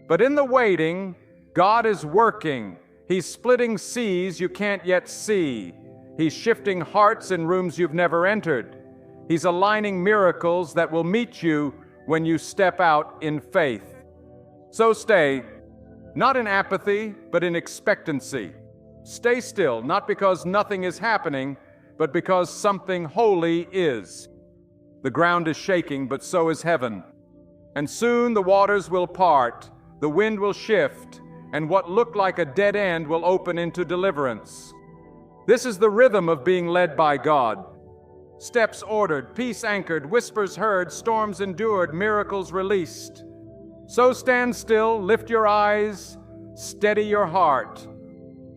But in the waiting, God is working. He's splitting seas you can't yet see. He's shifting hearts in rooms you've never entered. He's aligning miracles that will meet you when you step out in faith. So stay, not in apathy, but in expectancy. Stay still, not because nothing is happening, but because something holy is. The ground is shaking, but so is heaven. And soon the waters will part, the wind will shift, and what looked like a dead end will open into deliverance. This is the rhythm of being led by God. Steps ordered, peace anchored, whispers heard, storms endured, miracles released. So stand still, lift your eyes, steady your heart.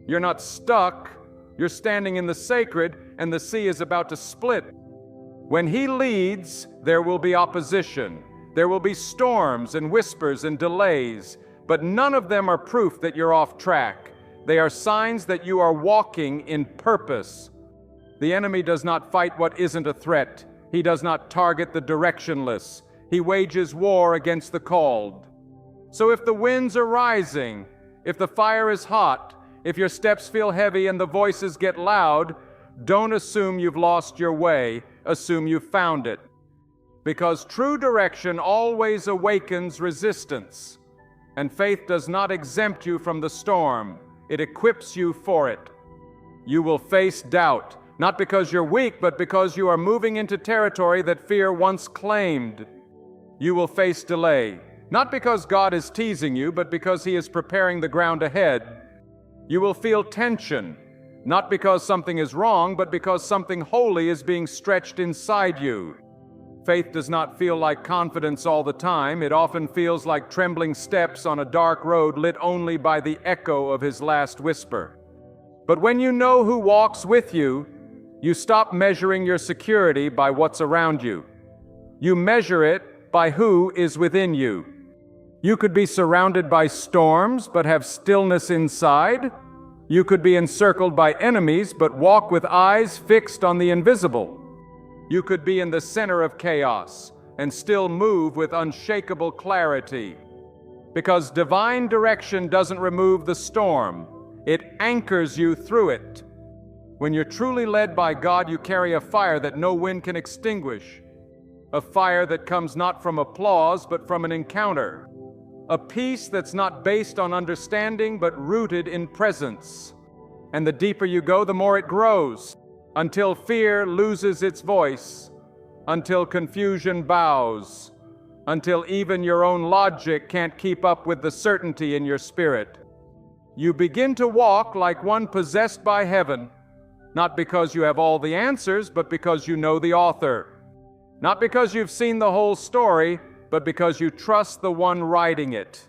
You're not stuck, you're standing in the sacred, and the sea is about to split. When he leads, there will be opposition. There will be storms and whispers and delays, but none of them are proof that you're off track. They are signs that you are walking in purpose. The enemy does not fight what isn't a threat. He does not target the directionless. He wages war against the called. So if the winds are rising, if the fire is hot, if your steps feel heavy and the voices get loud, don't assume you've lost your way. Assume you've found it. Because true direction always awakens resistance. And faith does not exempt you from the storm. It equips you for it. You will face doubt, not because you're weak, but because you are moving into territory that fear once claimed. You will face delay, not because God is teasing you, but because he is preparing the ground ahead. You will feel tension, not because something is wrong, but because something holy is being stretched inside you. Faith does not feel like confidence all the time. It often feels like trembling steps on a dark road lit only by the echo of his last whisper. But when you know who walks with you, you stop measuring your security by what's around you. You measure it by who is within you. You could be surrounded by storms, but have stillness inside. You could be encircled by enemies, but walk with eyes fixed on the invisible. You could be in the center of chaos and still move with unshakable clarity. Because divine direction doesn't remove the storm, it anchors you through it. When you're truly led by God, you carry a fire that no wind can extinguish. A fire that comes not from applause, but from an encounter. A peace that's not based on understanding, but rooted in presence. And the deeper you go, the more it grows. Until fear loses its voice, until confusion bows, until even your own logic can't keep up with the certainty in your spirit. You begin to walk like one possessed by heaven, not because you have all the answers, but because you know the author. Not because you've seen the whole story, but because you trust the one writing it.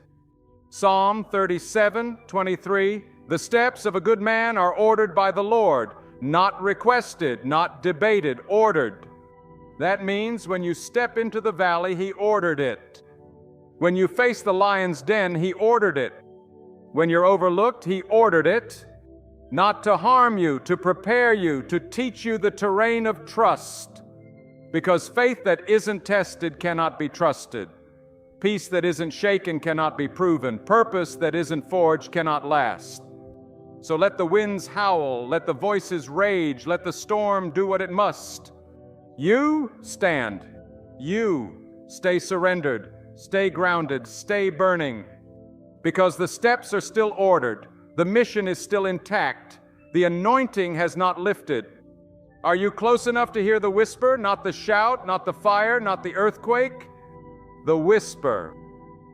Psalm 37:23, The steps of a good man are ordered by the Lord, not requested, not debated, ordered. That means when you step into the valley, He ordered it. When you face the lion's den, He ordered it. When you're overlooked, He ordered it. Not to harm you, to prepare you, to teach you the terrain of trust. Because faith that isn't tested cannot be trusted. Peace that isn't shaken cannot be proven. Purpose that isn't forged cannot last. So let the winds howl, let the voices rage, let the storm do what it must. You stand. You stay surrendered, stay grounded, stay burning. Because the steps are still ordered, the mission is still intact, the anointing has not lifted. Are you close enough to hear the whisper, not the shout, not the fire, not the earthquake? The whisper.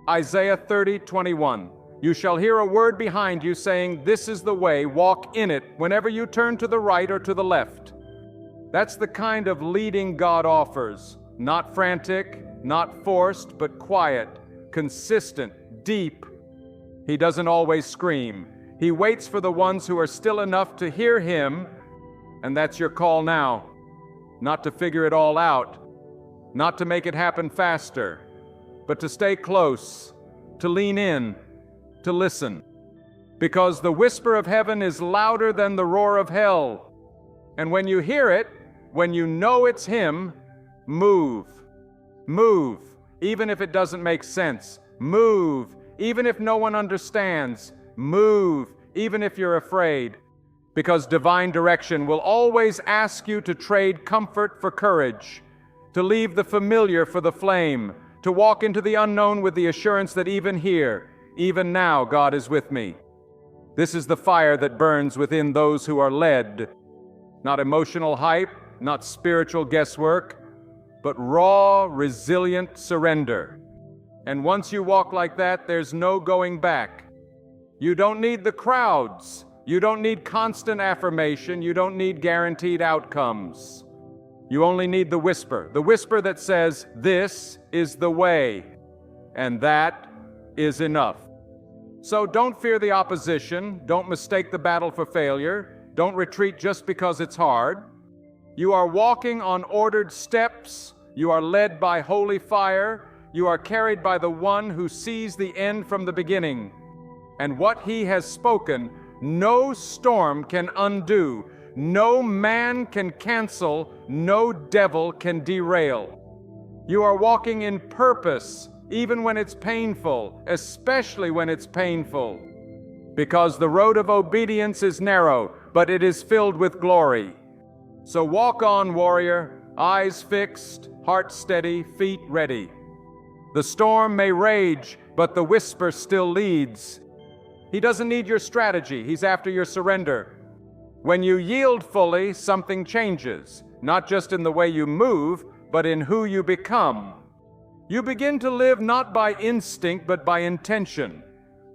Isaiah 30:21. You shall hear a word behind you saying, "This is the way, walk in it," whenever you turn to the right or to the left. That's the kind of leading God offers. Not frantic, not forced, but quiet, consistent, deep. He doesn't always scream. He waits for the ones who are still enough to hear Him, and that's your call now. Not to figure it all out, not to make it happen faster, but to stay close, to lean in, to listen. Because the whisper of heaven is louder than the roar of hell. And when you hear it, when you know it's Him, move. Move, even if it doesn't make sense. Move, even if no one understands. Move, even if you're afraid. Because divine direction will always ask you to trade comfort for courage, to leave the familiar for the flame, to walk into the unknown with the assurance that even here, even now, God is with me. This is the fire that burns within those who are led. Not emotional hype, not spiritual guesswork, but raw, resilient surrender. And once you walk like that, there's no going back. You don't need the crowds. You don't need constant affirmation. You don't need guaranteed outcomes. You only need the whisper that says, "This is the way," and that is enough. So don't fear the opposition. Don't mistake the battle for failure. Don't retreat just because it's hard. You are walking on ordered steps. You are led by holy fire. You are carried by the one who sees the end from the beginning. And what He has spoken, no storm can undo. No man can cancel. No devil can derail. You are walking in purpose, even when it's painful, especially when it's painful. Because the road of obedience is narrow, but it is filled with glory. So walk on, warrior, eyes fixed, heart steady, feet ready. The storm may rage, but the whisper still leads. He doesn't need your strategy. He's after your surrender. When you yield fully, something changes, not just in the way you move, but in who you become. You begin to live not by instinct, but by intention.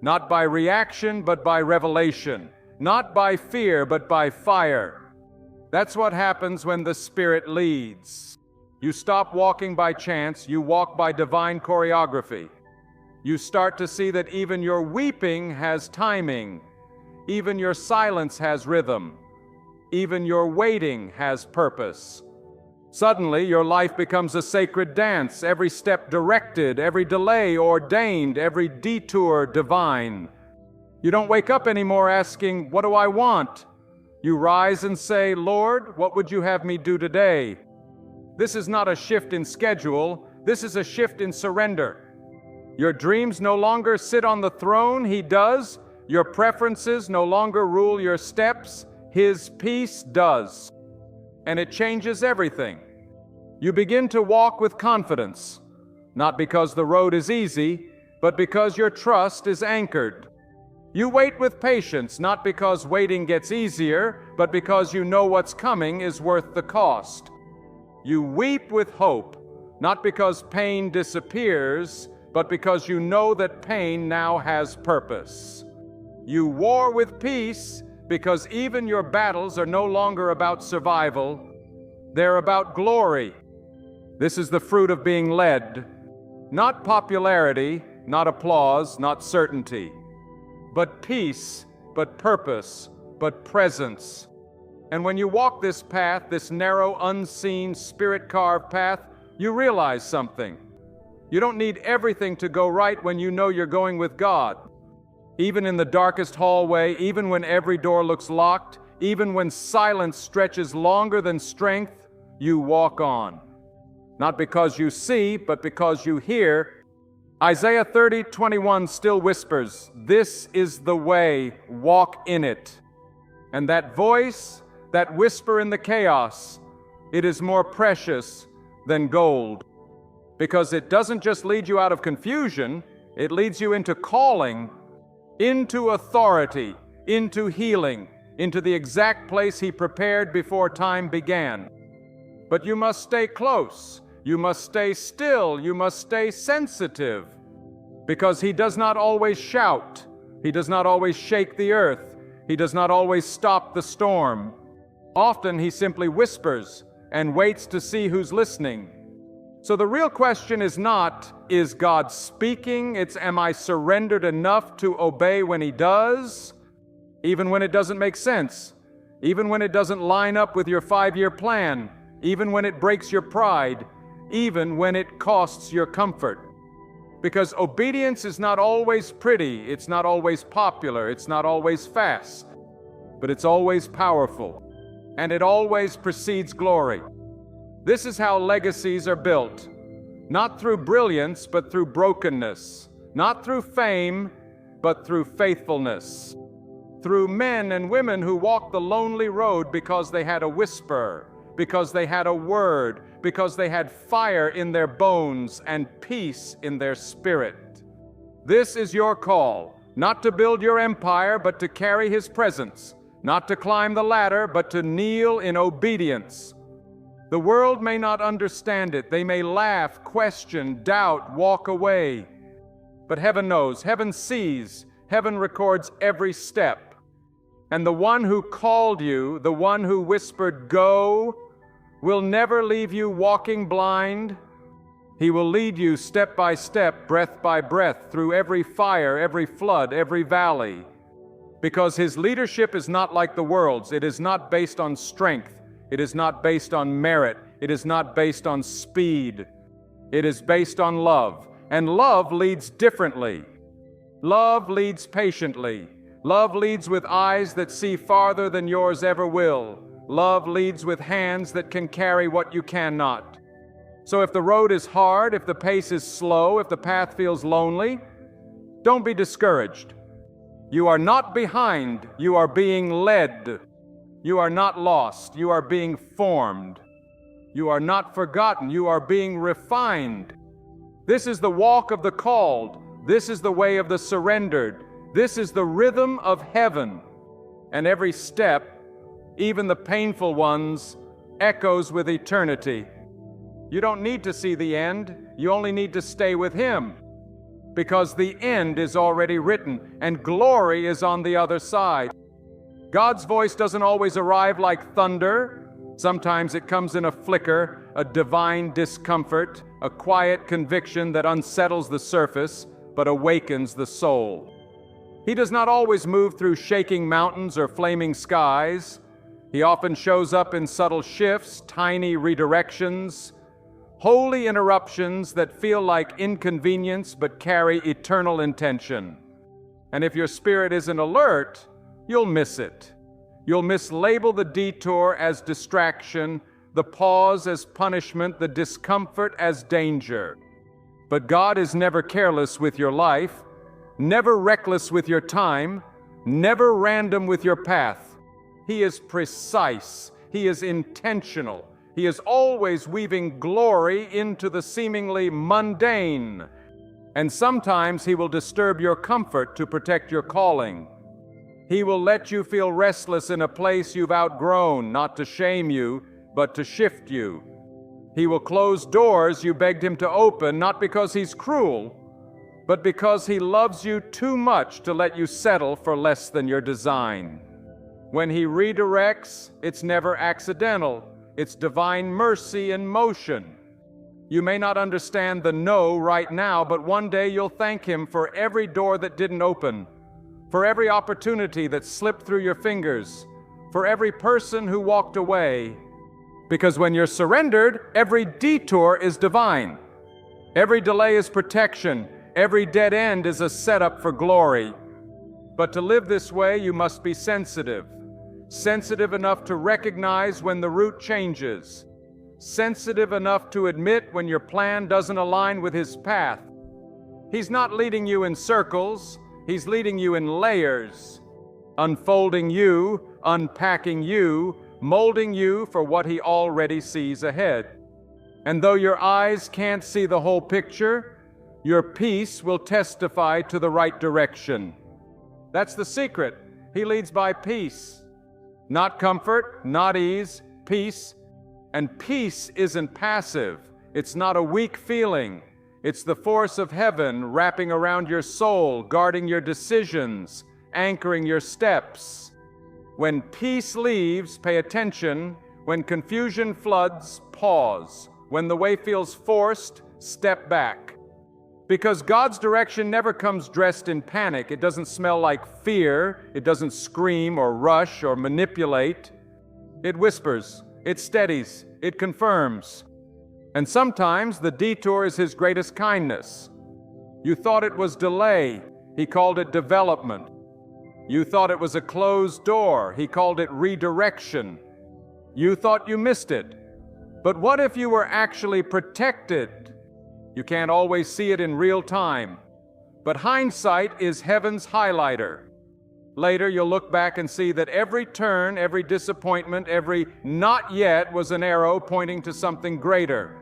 Not by reaction, but by revelation. Not by fear, but by fire. That's what happens when the Spirit leads. You stop walking by chance, you walk by divine choreography. You start to see that even your weeping has timing. Even your silence has rhythm. Even your waiting has purpose. Suddenly, your life becomes a sacred dance, every step directed, every delay ordained, every detour divine. You don't wake up anymore asking, "What do I want?" You rise and say, "Lord, what would you have me do today?" This is not a shift in schedule. This is a shift in surrender. Your dreams no longer sit on the throne. He does. Your preferences no longer rule your steps. His peace does. And it changes everything. You begin to walk with confidence, not because the road is easy, but because your trust is anchored. You wait with patience, not because waiting gets easier, but because you know what's coming is worth the cost. You weep with hope, not because pain disappears, but because you know that pain now has purpose. You war with peace because even your battles are no longer about survival. They're about glory. This is the fruit of being led. Not popularity, not applause, not certainty, but peace but purpose, but presence. And when you walk this path, this narrow, unseen, spirit-carved path, you realize something. You don't need everything to go right when you know you're going with God. Even in the darkest hallway, even when every door looks locked, even when silence stretches longer than strength, you walk on. Not because you see, but because you hear. Isaiah 30:21 still whispers, "This is the way, walk in it." And that voice, that whisper in the chaos, it is more precious than gold. Because it doesn't just lead you out of confusion, it leads you into calling, into authority, into healing, into the exact place He prepared before time began. But you must stay close, you must stay still, you must stay sensitive. Because He does not always shout, He does not always shake the earth, He does not always stop the storm. Often He simply whispers and waits to see who's listening. So the real question is not, is God speaking? It's, am I surrendered enough to obey when He does? Even when it doesn't make sense. Even when it doesn't line up with your 5-year plan. Even when it breaks your pride. Even when it costs your comfort. Because obedience is not always pretty. It's not always popular. It's not always fast. But it's always powerful. And it always precedes glory. This is how legacies are built. Not through brilliance, but through brokenness. Not through fame, but through faithfulness. Through men and women who walked the lonely road because they had a whisper, because they had a word, because they had fire in their bones and peace in their spirit. This is your call, not to build your empire, but to carry His presence. Not to climb the ladder, but to kneel in obedience. The world may not understand it. They may laugh, question, doubt, walk away. But heaven knows, heaven sees, heaven records every step. And the one who called you, the one who whispered, "Go," will never leave you walking blind. He will lead you step by step, breath by breath, through every fire, every flood, every valley. Because His leadership is not like the world's. It is not based on strength. It is not based on merit. It is not based on speed. It is based on love. And love leads differently. Love leads patiently. Love leads with eyes that see farther than yours ever will. Love leads with hands that can carry what you cannot. So if the road is hard, if the pace is slow, if the path feels lonely, don't be discouraged. You are not behind, you are being led. You are not lost, you are being formed. You are not forgotten, you are being refined. This is the walk of the called. This is the way of the surrendered. This is the rhythm of heaven. And every step, even the painful ones, echoes with eternity. You don't need to see the end, you only need to stay with Him. Because the end is already written, and glory is on the other side. God's voice doesn't always arrive like thunder. Sometimes it comes in a flicker, a divine discomfort, a quiet conviction that unsettles the surface, but awakens the soul. He does not always move through shaking mountains or flaming skies. He often shows up in subtle shifts, tiny redirections, holy interruptions that feel like inconvenience but carry eternal intention. And if your spirit isn't alert, you'll miss it. You'll mislabel the detour as distraction, the pause as punishment, the discomfort as danger. But God is never careless with your life, never reckless with your time, never random with your path. He is precise. He is intentional. He is always weaving glory into the seemingly mundane. And sometimes He will disturb your comfort to protect your calling. He will let you feel restless in a place you've outgrown, not to shame you, but to shift you. He will close doors you begged Him to open, not because He's cruel, but because He loves you too much to let you settle for less than your design. When He redirects, it's never accidental. It's divine mercy in motion. You may not understand the no right now, but one day you'll thank Him for every door that didn't open, for every opportunity that slipped through your fingers, for every person who walked away. Because when you're surrendered, every detour is divine. Every delay is protection. Every dead end is a setup for glory. But to live this way, you must be sensitive. Sensitive enough to recognize when the route changes. Sensitive enough to admit when your plan doesn't align with His path. He's not leading you in circles. He's leading you in layers. Unfolding you, unpacking you, molding you for what He already sees ahead. And though your eyes can't see the whole picture, your peace will testify to the right direction. That's the secret. He leads by peace. Not comfort, not ease, peace. And peace isn't passive. It's not a weak feeling. It's the force of heaven wrapping around your soul, guarding your decisions, anchoring your steps. When peace leaves, pay attention. When confusion floods, pause. When the way feels forced, step back. Because God's direction never comes dressed in panic. It doesn't smell like fear. It doesn't scream or rush or manipulate. It whispers. It steadies. It confirms. And sometimes the detour is His greatest kindness. You thought it was delay. He called it development. You thought it was a closed door. He called it redirection. You thought you missed it. But what if you were actually protected? You can't always see it in real time. But hindsight is heaven's highlighter. Later, you'll look back and see that every turn, every disappointment, every not yet was an arrow pointing to something greater.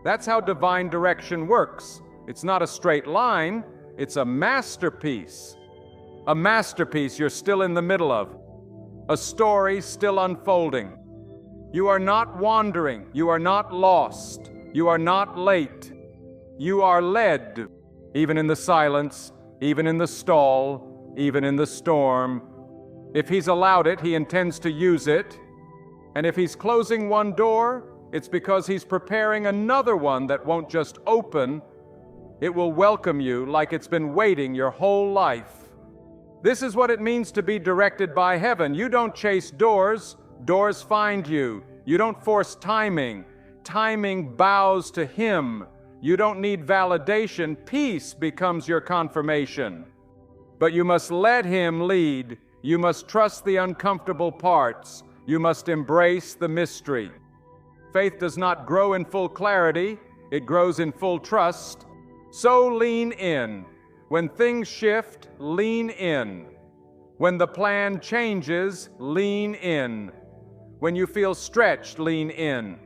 That's how divine direction works. It's not a straight line, it's a masterpiece. A masterpiece you're still in the middle of. A story still unfolding. You are not wandering. You are not lost. You are not late. You are led, even in the silence, even in the stall, even in the storm. If He's allowed it, He intends to use it. And if He's closing one door, it's because He's preparing another one that won't just open. It will welcome you like it's been waiting your whole life. This is what it means to be directed by heaven. You don't chase doors. Doors find you. You don't force timing. Timing bows to Him. You don't need validation. Peace becomes your confirmation. But you must let Him lead. You must trust the uncomfortable parts. You must embrace the mystery. Faith does not grow in full clarity. It grows in full trust. So lean in. When things shift, lean in. When the plan changes, lean in. When you feel stretched, lean in.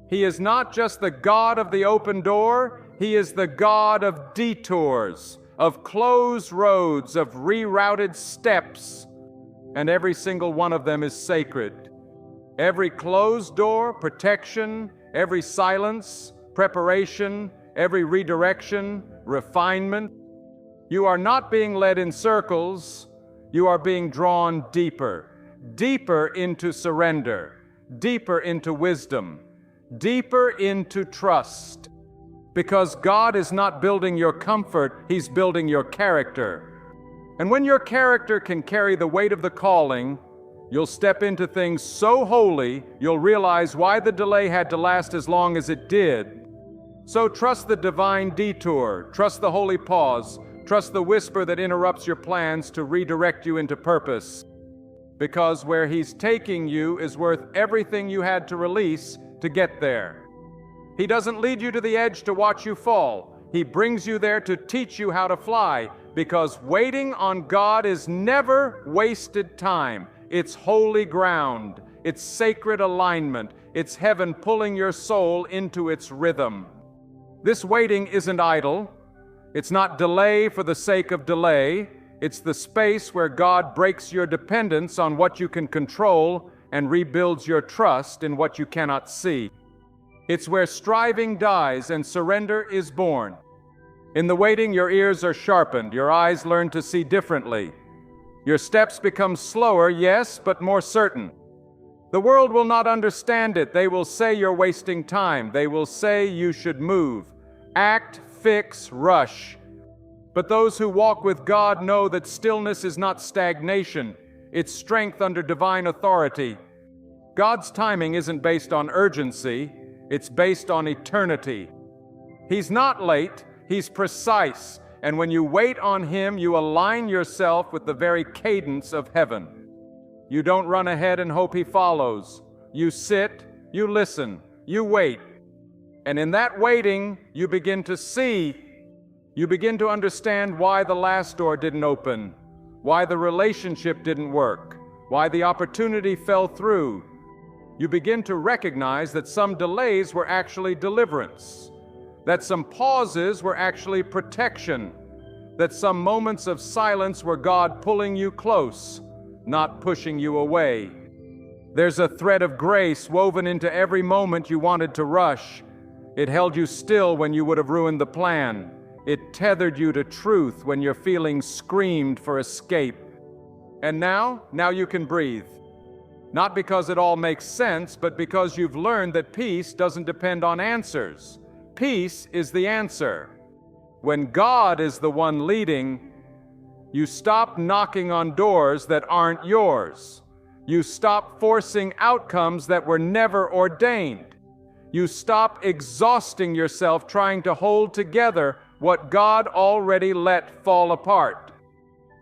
He is not just the God of the open door, He is the God of detours, of closed roads, of rerouted steps, and every single one of them is sacred. Every closed door, protection, every silence, preparation, every redirection, refinement. You are not being led in circles, you are being drawn deeper, deeper into surrender, deeper into wisdom, deeper into trust. Because God is not building your comfort, He's building your character. And when your character can carry the weight of the calling, you'll step into things so holy, you'll realize why the delay had to last as long as it did. So trust the divine detour, trust the holy pause, trust the whisper that interrupts your plans to redirect you into purpose. Because where He's taking you is worth everything you had to release to get there. He doesn't lead you to the edge to watch you fall. He brings you there to teach you how to fly, because waiting on God is never wasted time. It's holy ground. It's sacred alignment. It's heaven pulling your soul into its rhythm. This waiting isn't idle. It's not delay for the sake of delay. It's the space where God breaks your dependence on what you can control and rebuilds your trust in what you cannot see. It's where striving dies and surrender is born. In the waiting, your ears are sharpened, your eyes learn to see differently. Your steps become slower, yes, but more certain. The world will not understand it. They will say you're wasting time. They will say you should move, act, fix, rush. But those who walk with God know that stillness is not stagnation, it's strength under divine authority. God's timing isn't based on urgency, it's based on eternity. He's not late, He's precise, and when you wait on Him, you align yourself with the very cadence of heaven. You don't run ahead and hope He follows. You sit, you listen, you wait. And in that waiting, you begin to see, you begin to understand why the last door didn't open, why the relationship didn't work, why the opportunity fell through. You begin to recognize that some delays were actually deliverance, that some pauses were actually protection, that some moments of silence were God pulling you close, not pushing you away. There's a thread of grace woven into every moment you wanted to rush. It held you still when you would have ruined the plan. It tethered you to truth when your feelings screamed for escape. And now you can breathe. Not because it all makes sense, but because you've learned that peace doesn't depend on answers. Peace is the answer. When God is the one leading, you stop knocking on doors that aren't yours. You stop forcing outcomes that were never ordained. You stop exhausting yourself trying to hold together what God already let fall apart.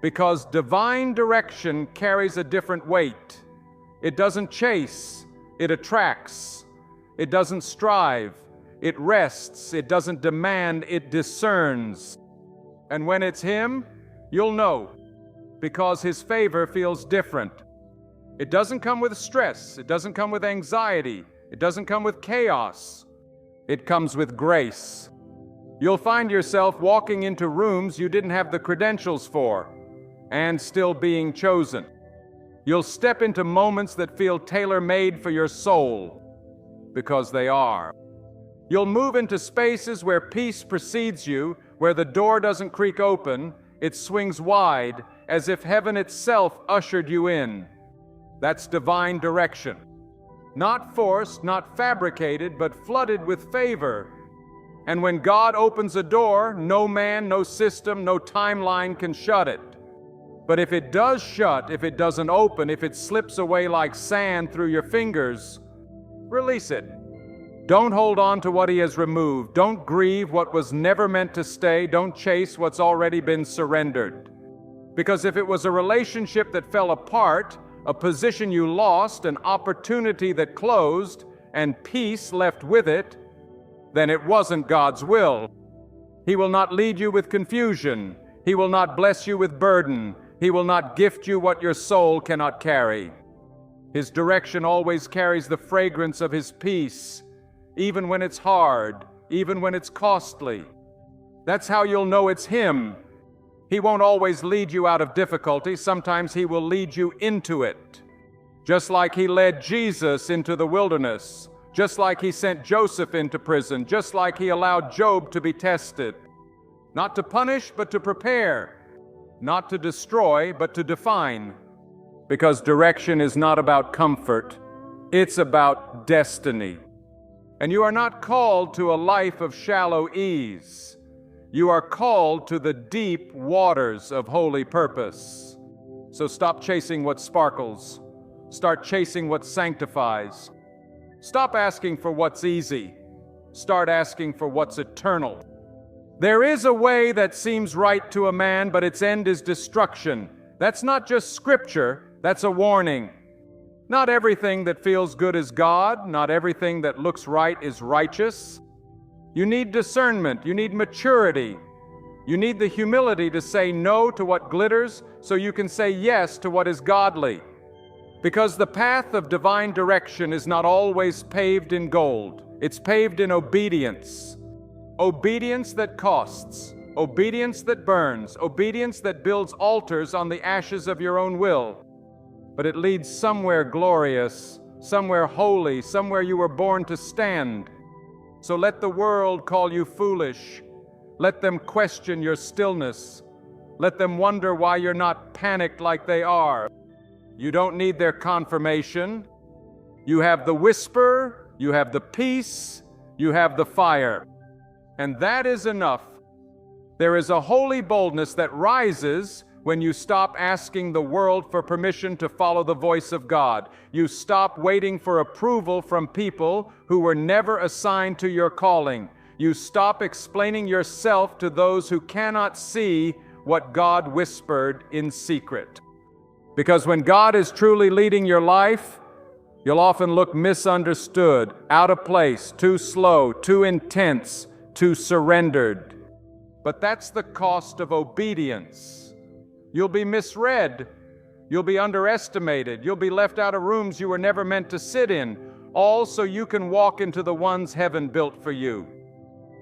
Because divine direction carries a different weight. It doesn't chase, it attracts. It doesn't strive, it rests. It doesn't demand, it discerns. And when it's Him, you'll know, because His favor feels different. It doesn't come with stress, it doesn't come with anxiety, it doesn't come with chaos. It comes with grace. You'll find yourself walking into rooms you didn't have the credentials for, and still being chosen. You'll step into moments that feel tailor-made for your soul, because they are. You'll move into spaces where peace precedes you, where the door doesn't creak open, it swings wide, as if heaven itself ushered you in. That's divine direction. Not forced, not fabricated, but flooded with favor. And when God opens a door, no man, no system, no timeline can shut it. But if it does shut, if it doesn't open, if it slips away like sand through your fingers, release it. Don't hold on to what He has removed. Don't grieve what was never meant to stay. Don't chase what's already been surrendered. Because if it was a relationship that fell apart, a position you lost, an opportunity that closed, and peace left with it, then it wasn't God's will. He will not lead you with confusion. He will not bless you with burden. He will not gift you what your soul cannot carry. His direction always carries the fragrance of His peace, even when it's hard, even when it's costly. That's how you'll know it's Him. He won't always lead you out of difficulty. Sometimes He will lead you into it. Just like He led Jesus into the wilderness, just like He sent Joseph into prison, just like He allowed Job to be tested. Not to punish, but to prepare. Not to destroy, but to define. Because direction is not about comfort, it's about destiny. And you are not called to a life of shallow ease. You are called to the deep waters of holy purpose. So stop chasing what sparkles. Start chasing what sanctifies. Stop asking for what's easy. Start asking for what's eternal. There is a way that seems right to a man, but its end is destruction. That's not just scripture, that's a warning. Not everything that feels good is God. Not everything that looks right is righteous. You need discernment. You need maturity. You need the humility to say no to what glitters so you can say yes to what is godly. Because the path of divine direction is not always paved in gold. It's paved in obedience. Obedience that costs. Obedience that burns. Obedience that builds altars on the ashes of your own will. But it leads somewhere glorious, somewhere holy, somewhere you were born to stand. So let the world call you foolish. Let them question your stillness. Let them wonder why you're not panicked like they are. You don't need their confirmation. You have the whisper, you have the peace, you have the fire. And that is enough. There is a holy boldness that rises when you stop asking the world for permission to follow the voice of God. You stop waiting for approval from people who were never assigned to your calling. You stop explaining yourself to those who cannot see what God whispered in secret. Because when God is truly leading your life, you'll often look misunderstood, out of place, too slow, too intense, too surrendered. But that's the cost of obedience. You'll be misread. You'll be underestimated. You'll be left out of rooms you were never meant to sit in, all so you can walk into the ones heaven built for you.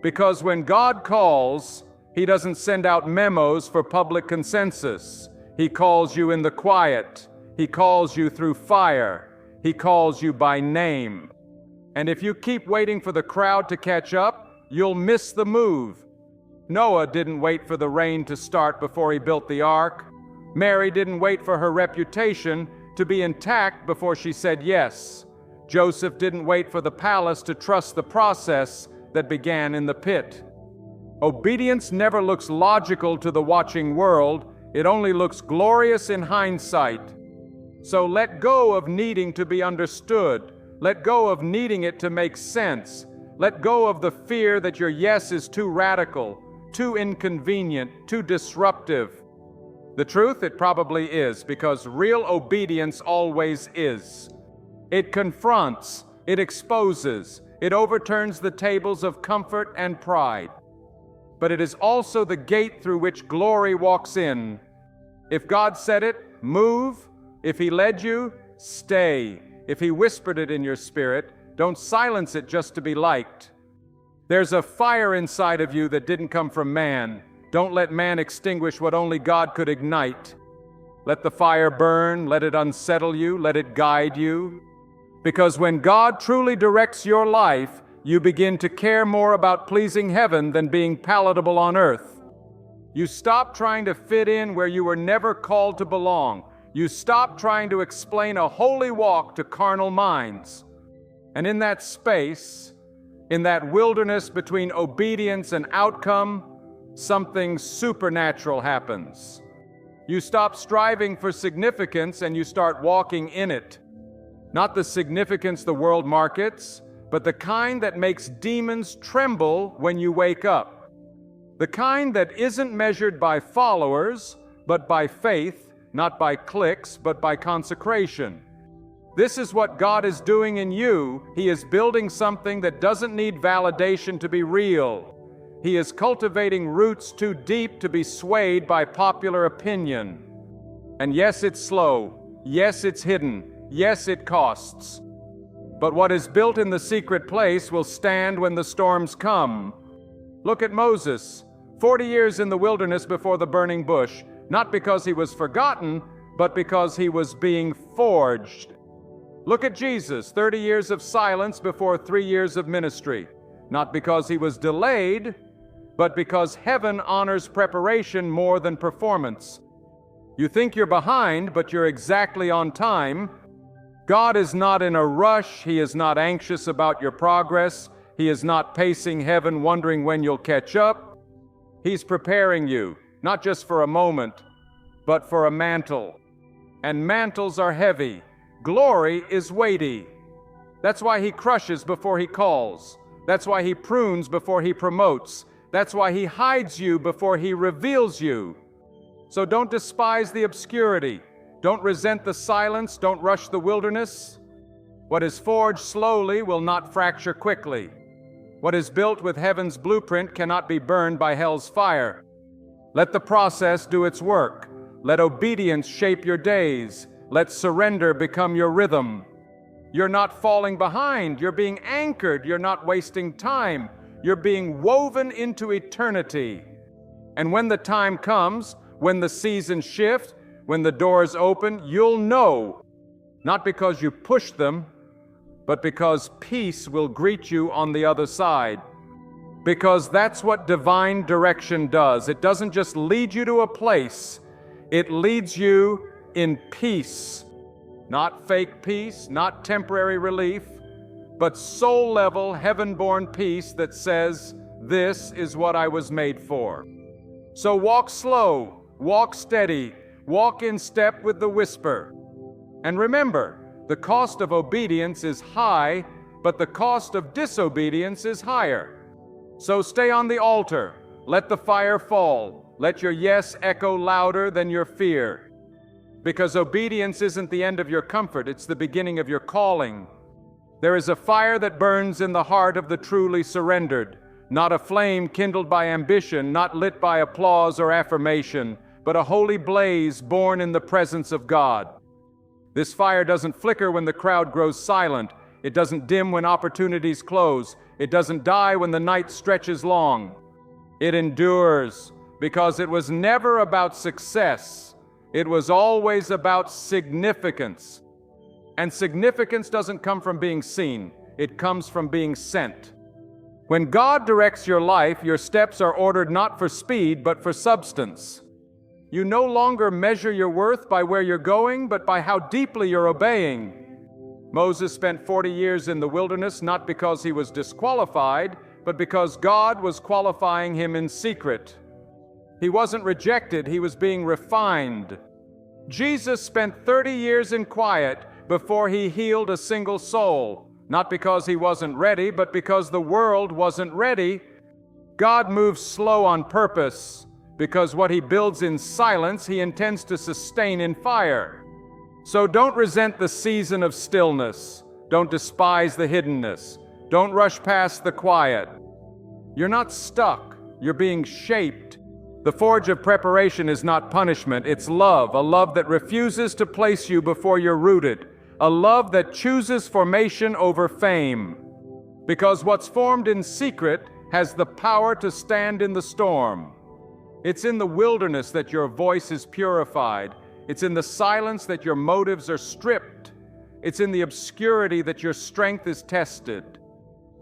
Because when God calls, He doesn't send out memos for public consensus. He calls you in the quiet. He calls you through fire. He calls you by name. And if you keep waiting for the crowd to catch up, you'll miss the move. Noah didn't wait for the rain to start before he built the ark. Mary didn't wait for her reputation to be intact before she said yes. Joseph didn't wait for the palace to trust the process that began in the pit. Obedience never looks logical to the watching world. It only looks glorious in hindsight. So let go of needing to be understood. Let go of needing it to make sense. Let go of the fear that your yes is too radical, too inconvenient, too disruptive. The truth, it probably is, because real obedience always is. It confronts, it exposes, it overturns the tables of comfort and pride. But it is also the gate through which glory walks in. If God said it, move. If He led you, stay. If He whispered it in your spirit, don't silence it just to be liked. There's a fire inside of you that didn't come from man. Don't let man extinguish what only God could ignite. Let the fire burn, let it unsettle you, let it guide you. Because when God truly directs your life, you begin to care more about pleasing heaven than being palatable on earth. You stop trying to fit in where you were never called to belong. You stop trying to explain a holy walk to carnal minds. And in that space, in that wilderness between obedience and outcome, something supernatural happens. You stop striving for significance and you start walking in it. Not the significance the world markets, but the kind that makes demons tremble when you wake up. The kind that isn't measured by followers, but by faith, not by clicks, but by consecration. This is what God is doing in you. He is building something that doesn't need validation to be real. He is cultivating roots too deep to be swayed by popular opinion. And yes, it's slow. Yes, it's hidden. Yes, it costs. But what is built in the secret place will stand when the storms come. Look at Moses, 40 years in the wilderness before the burning bush, not because he was forgotten, but because he was being forged. Look at Jesus, 30 years of silence before 3 years of ministry, not because he was delayed, but because heaven honors preparation more than performance. You think you're behind, but you're exactly on time. God is not in a rush. He is not anxious about your progress. He is not pacing heaven wondering when you'll catch up. He's preparing you, not just for a moment, but for a mantle. And mantles are heavy. Glory is weighty. That's why He crushes before He calls. That's why He prunes before He promotes. That's why He hides you before He reveals you. So don't despise the obscurity. Don't resent the silence. Don't rush the wilderness. What is forged slowly will not fracture quickly. What is built with heaven's blueprint cannot be burned by hell's fire. Let the process do its work. Let obedience shape your days. Let surrender become your rhythm. You're not falling behind. You're being anchored. You're not wasting time. You're being woven into eternity. And when the time comes, when the seasons shift, when the doors open, you'll know, not because you pushed them, but because peace will greet you on the other side. Because that's what divine direction does. It doesn't just lead you to a place, it leads you in peace. Not fake peace, not temporary relief, but soul-level, heaven-born peace that says, this is what I was made for. So walk slow, walk steady, walk in step with the whisper. And remember, the cost of obedience is high, but the cost of disobedience is higher. So stay on the altar, let the fire fall, let your yes echo louder than your fear. Because obedience isn't the end of your comfort, it's the beginning of your calling. There is a fire that burns in the heart of the truly surrendered, not a flame kindled by ambition, not lit by applause or affirmation, but a holy blaze born in the presence of God. This fire doesn't flicker when the crowd grows silent. It doesn't dim when opportunities close. It doesn't die when the night stretches long. It endures because it was never about success. It was always about significance. And significance doesn't come from being seen. It comes from being sent. When God directs your life, your steps are ordered not for speed, but for substance. You no longer measure your worth by where you're going, but by how deeply you're obeying. Moses spent 40 years in the wilderness not because he was disqualified, but because God was qualifying him in secret. He wasn't rejected, he was being refined. Jesus spent 30 years in quiet before he healed a single soul, not because he wasn't ready, but because the world wasn't ready. God moves slow on purpose, because what he builds in silence, he intends to sustain in fire. So don't resent the season of stillness. Don't despise the hiddenness. Don't rush past the quiet. You're not stuck. You're being shaped. The forge of preparation is not punishment. It's love, a love that refuses to place you before you're rooted, a love that chooses formation over fame. Because what's formed in secret has the power to stand in the storm. It's in the wilderness that your voice is purified. It's in the silence that your motives are stripped. It's in the obscurity that your strength is tested.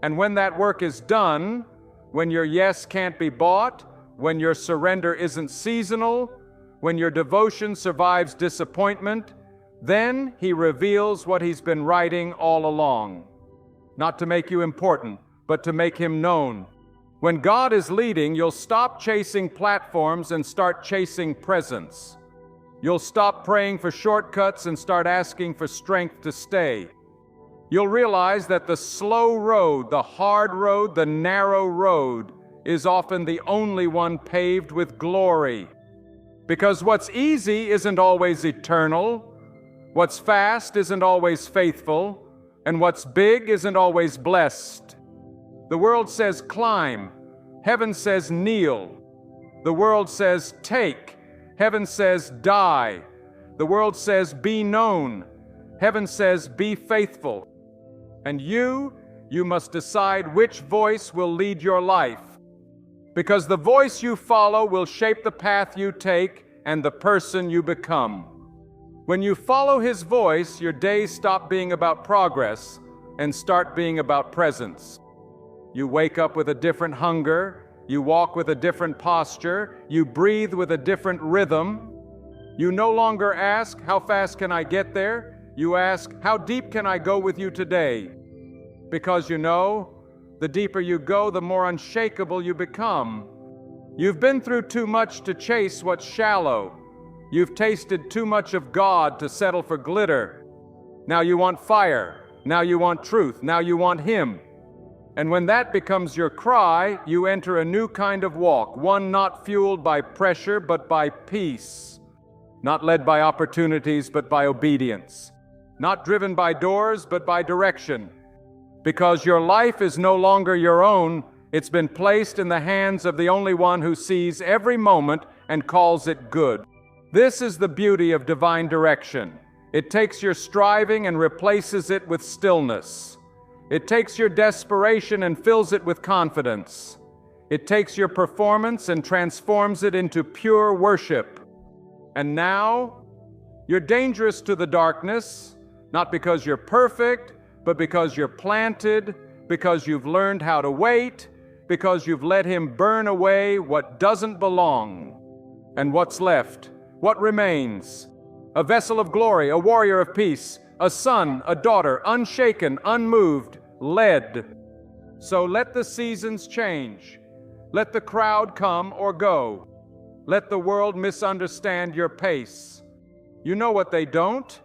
And when that work is done, when your yes can't be bought, when your surrender isn't seasonal, when your devotion survives disappointment, then he reveals what he's been writing all along. Not to make you important, but to make him known. When God is leading, you'll stop chasing platforms and start chasing presence. You'll stop praying for shortcuts and start asking for strength to stay. You'll realize that the slow road, the hard road, the narrow road is often the only one paved with glory. Because what's easy isn't always eternal, what's fast isn't always faithful, and what's big isn't always blessed. The world says climb, heaven says kneel. The world says take, heaven says die. The world says be known, heaven says be faithful. And you must decide which voice will lead your life. Because the voice you follow will shape the path you take and the person you become. When you follow his voice, your days stop being about progress and start being about presence. You wake up with a different hunger, you walk with a different posture, you breathe with a different rhythm. You no longer ask, how fast can I get there? You ask, how deep can I go with you today? Because you know, the deeper you go, the more unshakable you become. You've been through too much to chase what's shallow. You've tasted too much of God to settle for glitter. Now you want fire. Now you want truth. Now you want him. And when that becomes your cry, you enter a new kind of walk, one not fueled by pressure, but by peace. Not led by opportunities, but by obedience. Not driven by doors, but by direction. Because your life is no longer your own, it's been placed in the hands of the only one who sees every moment and calls it good. This is the beauty of divine direction. It takes your striving and replaces it with stillness. It takes your desperation and fills it with confidence. It takes your performance and transforms it into pure worship. And now, you're dangerous to the darkness, not because you're perfect, but because you're planted, because you've learned how to wait, because you've let him burn away what doesn't belong. And what's left? What remains? A vessel of glory, a warrior of peace, a son, a daughter, unshaken, unmoved, led. So let the seasons change. Let the crowd come or go. Let the world misunderstand your pace. You know what they don't?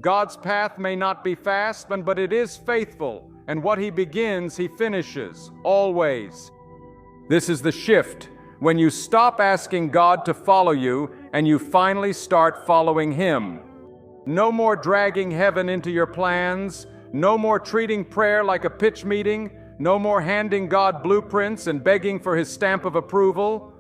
God's path may not be fast, but it is faithful, and what He begins, He finishes, always. This is the shift, when you stop asking God to follow you, and you finally start following Him. No more dragging heaven into your plans, no more treating prayer like a pitch meeting, no more handing God blueprints and begging for His stamp of approval.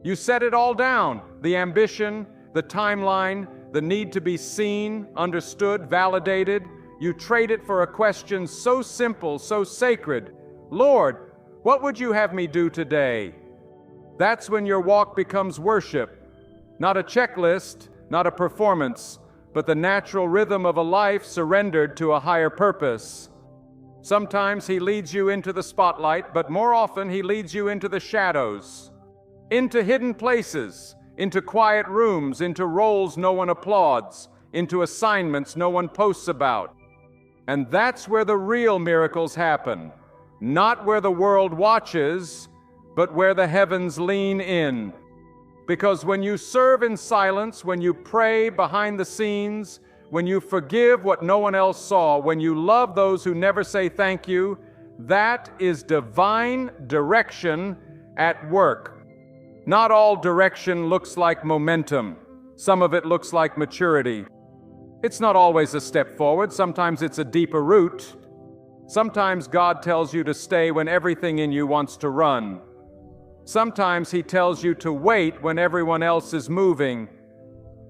You set it all down, the ambition, the timeline, the need to be seen, understood, validated. You trade it for a question so simple, so sacred. Lord, what would you have me do today? That's when your walk becomes worship. Not a checklist, not a performance, but the natural rhythm of a life surrendered to a higher purpose. Sometimes He leads you into the spotlight, but more often He leads you into the shadows, into hidden places, into quiet rooms, into roles no one applauds, into assignments no one posts about. And that's where the real miracles happen, not where the world watches, but where the heavens lean in. Because when you serve in silence, when you pray behind the scenes, when you forgive what no one else saw, when you love those who never say thank you, that is divine direction at work. Not all direction looks like momentum. Some of it looks like maturity. It's not always a step forward. Sometimes it's a deeper root. Sometimes God tells you to stay when everything in you wants to run. Sometimes He tells you to wait when everyone else is moving.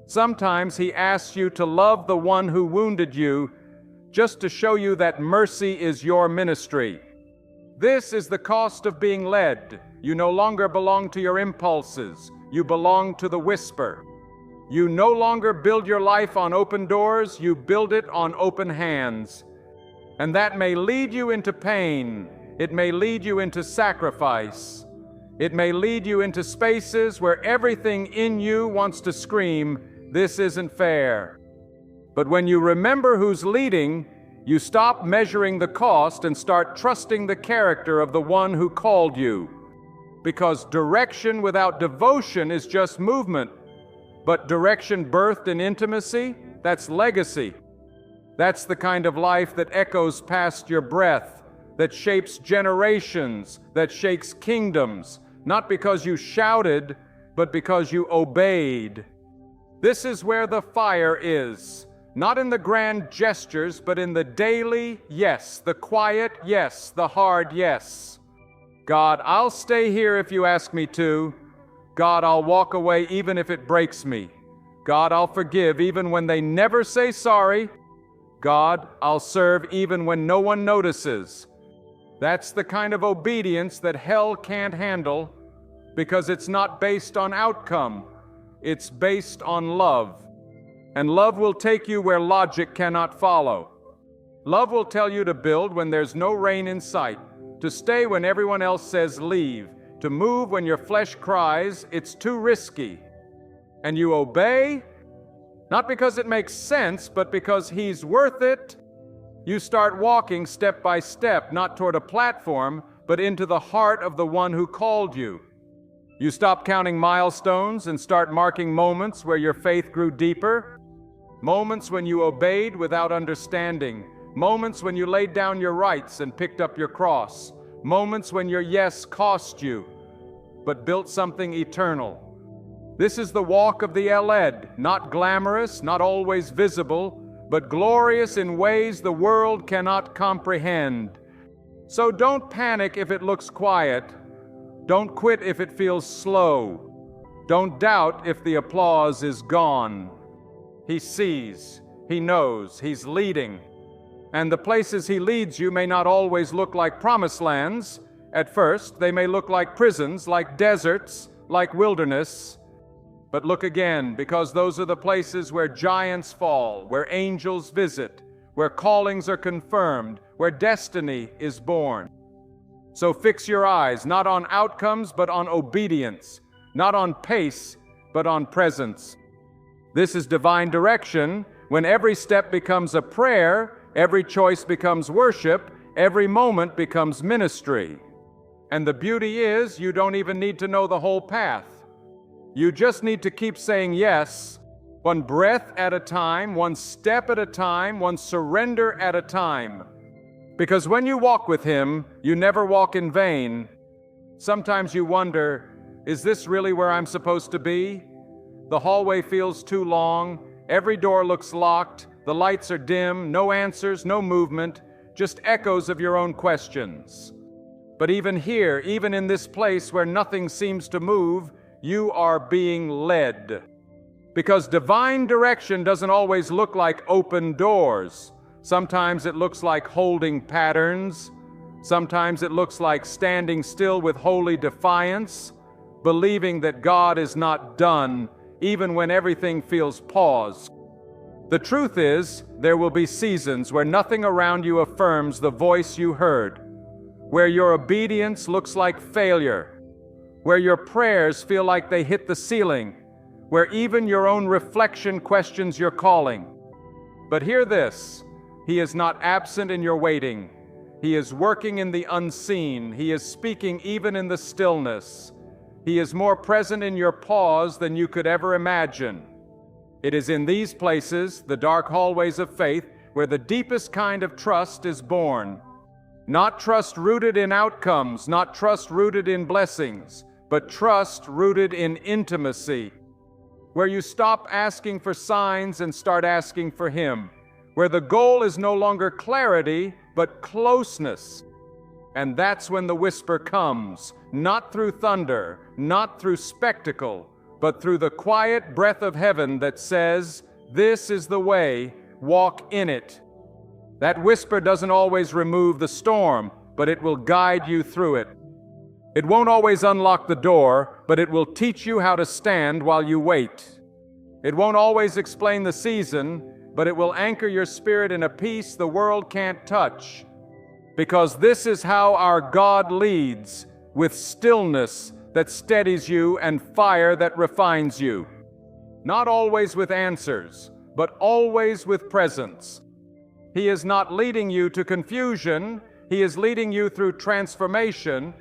Sometimes He asks you to love the one who wounded you, just to show you that mercy is your ministry. This is the cost of being led. You no longer belong to your impulses. You belong to the whisper. You no longer build your life on open doors. You build it on open hands. And that may lead you into pain. It may lead you into sacrifice. It may lead you into spaces where everything in you wants to scream, "This isn't fair." But when you remember who's leading, you stop measuring the cost and start trusting the character of the one who called you. Because direction without devotion is just movement. But direction birthed in intimacy, that's legacy. That's the kind of life that echoes past your breath, that shapes generations, that shakes kingdoms, not because you shouted, but because you obeyed. This is where the fire is, not in the grand gestures, but in the daily yes, the quiet yes, the hard yes. God, I'll stay here if you ask me to. God, I'll walk away even if it breaks me. God, I'll forgive even when they never say sorry. God, I'll serve even when no one notices. That's the kind of obedience that hell can't handle, because it's not based on outcome. It's based on love. And love will take you where logic cannot follow. Love will tell you to build when there's no rain in sight, to stay when everyone else says leave, to move when your flesh cries it's too risky. And you obey, not because it makes sense, but because He's worth it. You start walking step by step, not toward a platform, but into the heart of the one who called you. You stop counting milestones and start marking moments where your faith grew deeper. Moments when you obeyed without understanding. Moments when you laid down your rights and picked up your cross. Moments when your yes cost you, but built something eternal. This is the walk of the Eled, not glamorous, not always visible, but glorious in ways the world cannot comprehend. So don't panic if it looks quiet. Don't quit if it feels slow. Don't doubt if the applause is gone. He sees, He knows, He's leading. And the places He leads you may not always look like promised lands. At first, they may look like prisons, like deserts, like wilderness. But look again, because those are the places where giants fall, where angels visit, where callings are confirmed, where destiny is born. So fix your eyes, not on outcomes, but on obedience, not on pace, but on presence. This is divine direction, when every step becomes a prayer, every choice becomes worship, every moment becomes ministry. And the beauty is, you don't even need to know the whole path. You just need to keep saying yes, one breath at a time, one step at a time, one surrender at a time. Because when you walk with Him, you never walk in vain. Sometimes you wonder, is this really where I'm supposed to be? The hallway feels too long, every door looks locked, the lights are dim, no answers, no movement, just echoes of your own questions. But even here, even in this place where nothing seems to move, you are being led. Because divine direction doesn't always look like open doors. Sometimes it looks like holding patterns. Sometimes it looks like standing still with holy defiance, believing that God is not done, even when everything feels paused. The truth is, there will be seasons where nothing around you affirms the voice you heard, where your obedience looks like failure, where your prayers feel like they hit the ceiling, where even your own reflection questions your calling. But hear this, He is not absent in your waiting. He is working in the unseen. He is speaking even in the stillness. He is more present in your pause than you could ever imagine. It is in these places, the dark hallways of faith, where the deepest kind of trust is born. Not trust rooted in outcomes, not trust rooted in blessings, but trust rooted in intimacy, where you stop asking for signs and start asking for Him, where the goal is no longer clarity, but closeness. And that's when the whisper comes, not through thunder, not through spectacle, but through the quiet breath of heaven that says, "This is the way, walk in it." That whisper doesn't always remove the storm, but it will guide you through it. It won't always unlock the door, but it will teach you how to stand while you wait. It won't always explain the season, but it will anchor your spirit in a peace the world can't touch. Because this is how our God leads, with stillness that steadies you and fire that refines you. Not always with answers, but always with presence. He is not leading you to confusion, He is leading you through transformation,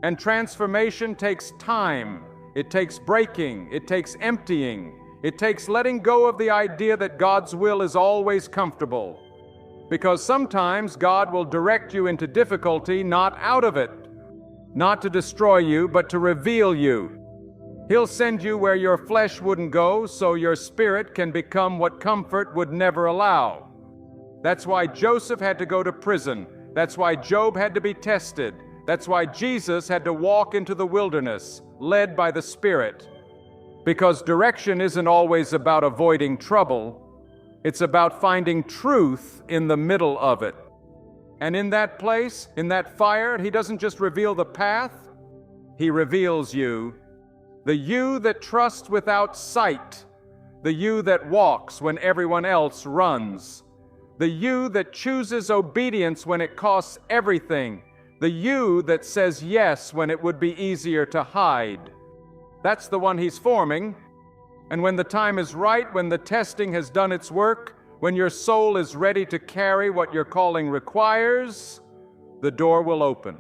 and transformation takes time. It takes breaking, it takes emptying, it takes letting go of the idea that God's will is always comfortable. Because sometimes God will direct you into difficulty, not out of it. Not to destroy you, but to reveal you. He'll send you where your flesh wouldn't go, so your spirit can become what comfort would never allow. That's why Joseph had to go to prison. That's why Job had to be tested. That's why Jesus had to walk into the wilderness, led by the Spirit. Because direction isn't always about avoiding trouble. It's about finding truth in the middle of it. And in that place, in that fire, He doesn't just reveal the path, He reveals you. The you that trusts without sight. The you that walks when everyone else runs. The you that chooses obedience when it costs everything. The you that says yes when it would be easier to hide. That's the one He's forming. And when the time is right, when the testing has done its work, when your soul is ready to carry what your calling requires, the door will open.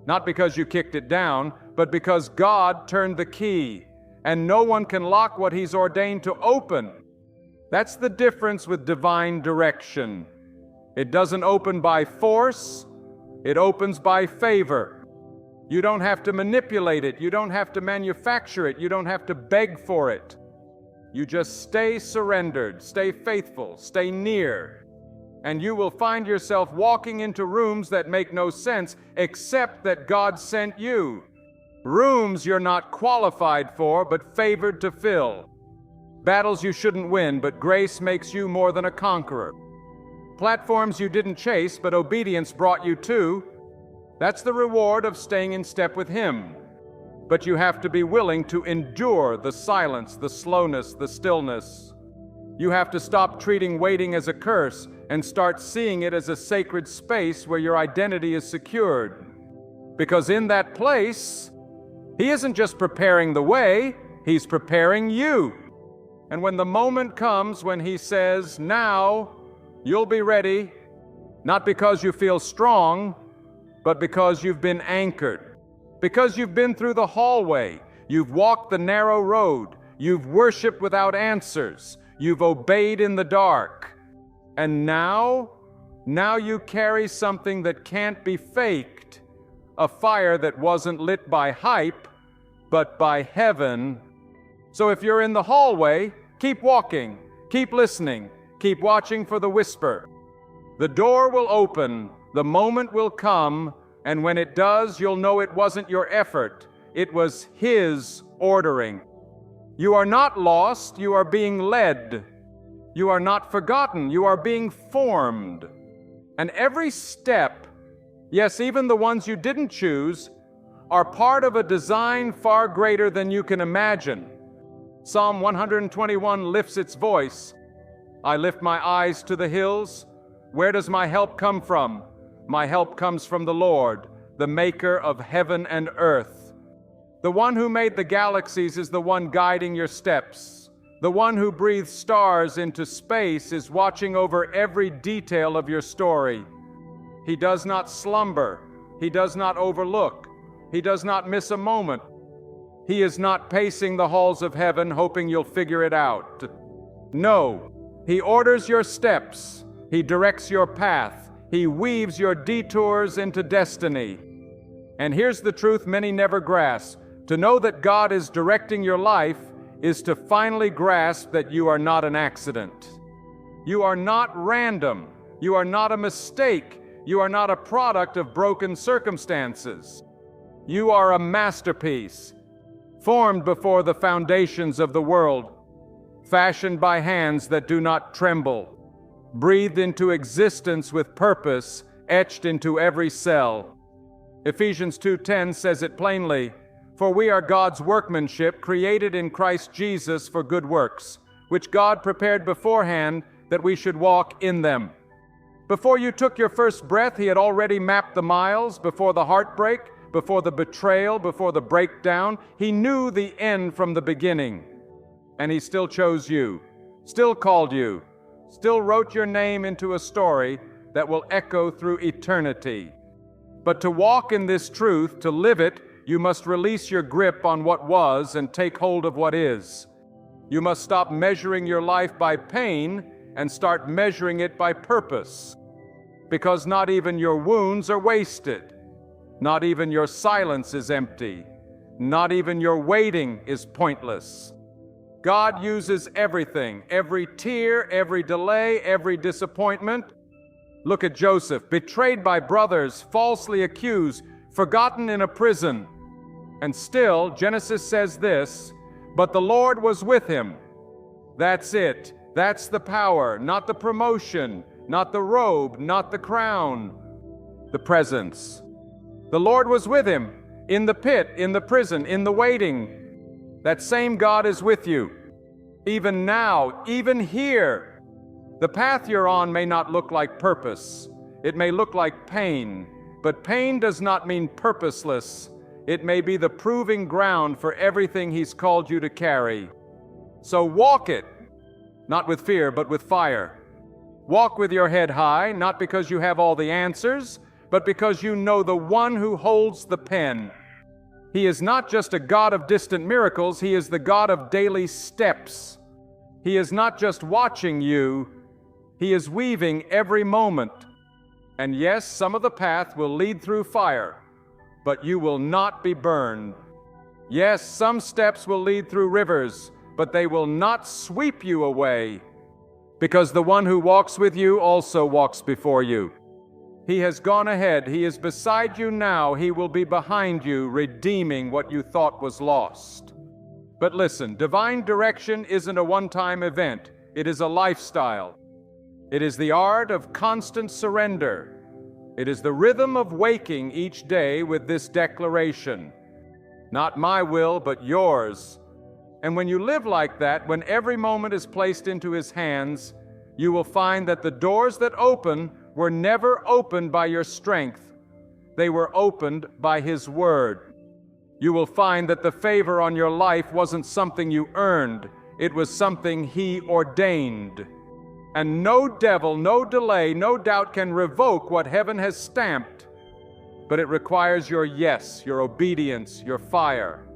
Not because you kicked it down, but because God turned the key, and no one can lock what He's ordained to open. That's the difference with divine direction. It doesn't open by force, it opens by favor. You don't have to manipulate it, you don't have to manufacture it, you don't have to beg for it. You just stay surrendered, stay faithful, stay near, and you will find yourself walking into rooms that make no sense except that God sent you. Rooms you're not qualified for, but favored to fill. Battles you shouldn't win, but grace makes you more than a conqueror. Platforms you didn't chase, but obedience brought you to. That's the reward of staying in step with Him. But you have to be willing to endure the silence, the slowness, the stillness. You have to stop treating waiting as a curse and start seeing it as a sacred space where your identity is secured. Because in that place, He isn't just preparing the way, He's preparing you. And when the moment comes when He says, "Now," you'll be ready, not because you feel strong, but because you've been anchored. Because you've been through the hallway, You've walked the narrow road. You've worshiped without answers. You've obeyed in the dark. And now you carry something that can't be faked, a fire that wasn't lit by hype, but by heaven. So if you're in the hallway, keep walking, keep listening, keep watching for the whisper. The door will open, the moment will come, and when it does, you'll know it wasn't your effort, it was His ordering. You are not lost, you are being led. You are not forgotten, you are being formed. And every step, yes, even the ones you didn't choose, are part of a design far greater than you can imagine. Psalm 121 lifts its voice. I lift my eyes to the hills. Where does my help come from? My help comes from the Lord, the maker of heaven and earth. The one who made the galaxies is the one guiding your steps. The one who breathed stars into space is watching over every detail of your story. He does not slumber. He does not overlook. He does not miss a moment. He is not pacing the halls of heaven hoping you'll figure it out. No, He orders your steps. He directs your path. He weaves your detours into destiny. And here's the truth many never grasp. To know that God is directing your life is to finally grasp that you are not an accident. You are not random. You are not a mistake. You are not a product of broken circumstances. You are a masterpiece, formed before the foundations of the world, fashioned by hands that do not tremble, breathed into existence with purpose, etched into every cell. Ephesians 2:10 says it plainly, for we are God's workmanship, created in Christ Jesus for good works, which God prepared beforehand that we should walk in them. Before you took your first breath, He had already mapped the miles. Before the heartbreak, before the betrayal, before the breakdown, He knew the end from the beginning. And He still chose you, still called you, still wrote your name into a story that will echo through eternity. But to walk in this truth, to live it, you must release your grip on what was and take hold of what is. You must stop measuring your life by pain and start measuring it by purpose. Because not even your wounds are wasted. Not even your silence is empty. Not even your waiting is pointless. God uses everything, every tear, every delay, every disappointment. Look at Joseph, betrayed by brothers, falsely accused, forgotten in a prison. And still, Genesis says this, but the Lord was with him. That's it. That's the power, not the promotion, not the robe, not the crown. The presence. The Lord was with him in the pit, in the prison, in the waiting. That same God is with you. Even now, even here. The path you're on may not look like purpose. It may look like pain, but pain does not mean purposeless. It may be the proving ground for everything He's called you to carry. So walk it, not with fear, but with fire. Walk with your head high, not because you have all the answers, but because you know the one who holds the pen. He is not just a God of distant miracles, He is the God of daily steps. He is not just watching you, He is weaving every moment. And yes, some of the path will lead through fire, but you will not be burned. Yes, some steps will lead through rivers, but they will not sweep you away, because the one who walks with you also walks before you. He has gone ahead. He is beside you now. He will be behind you, redeeming what you thought was lost. But listen, divine direction isn't a one-time event. It is a lifestyle. It is the art of constant surrender. It is the rhythm of waking each day with this declaration, not my will, but yours. And when you live like that, when every moment is placed into His hands, you will find that the doors that open were never opened by your strength. They were opened by His Word. You will find that the favor on your life wasn't something you earned. It was something He ordained. And no devil, no delay, no doubt can revoke what heaven has stamped. But it requires your yes, your obedience, your fire.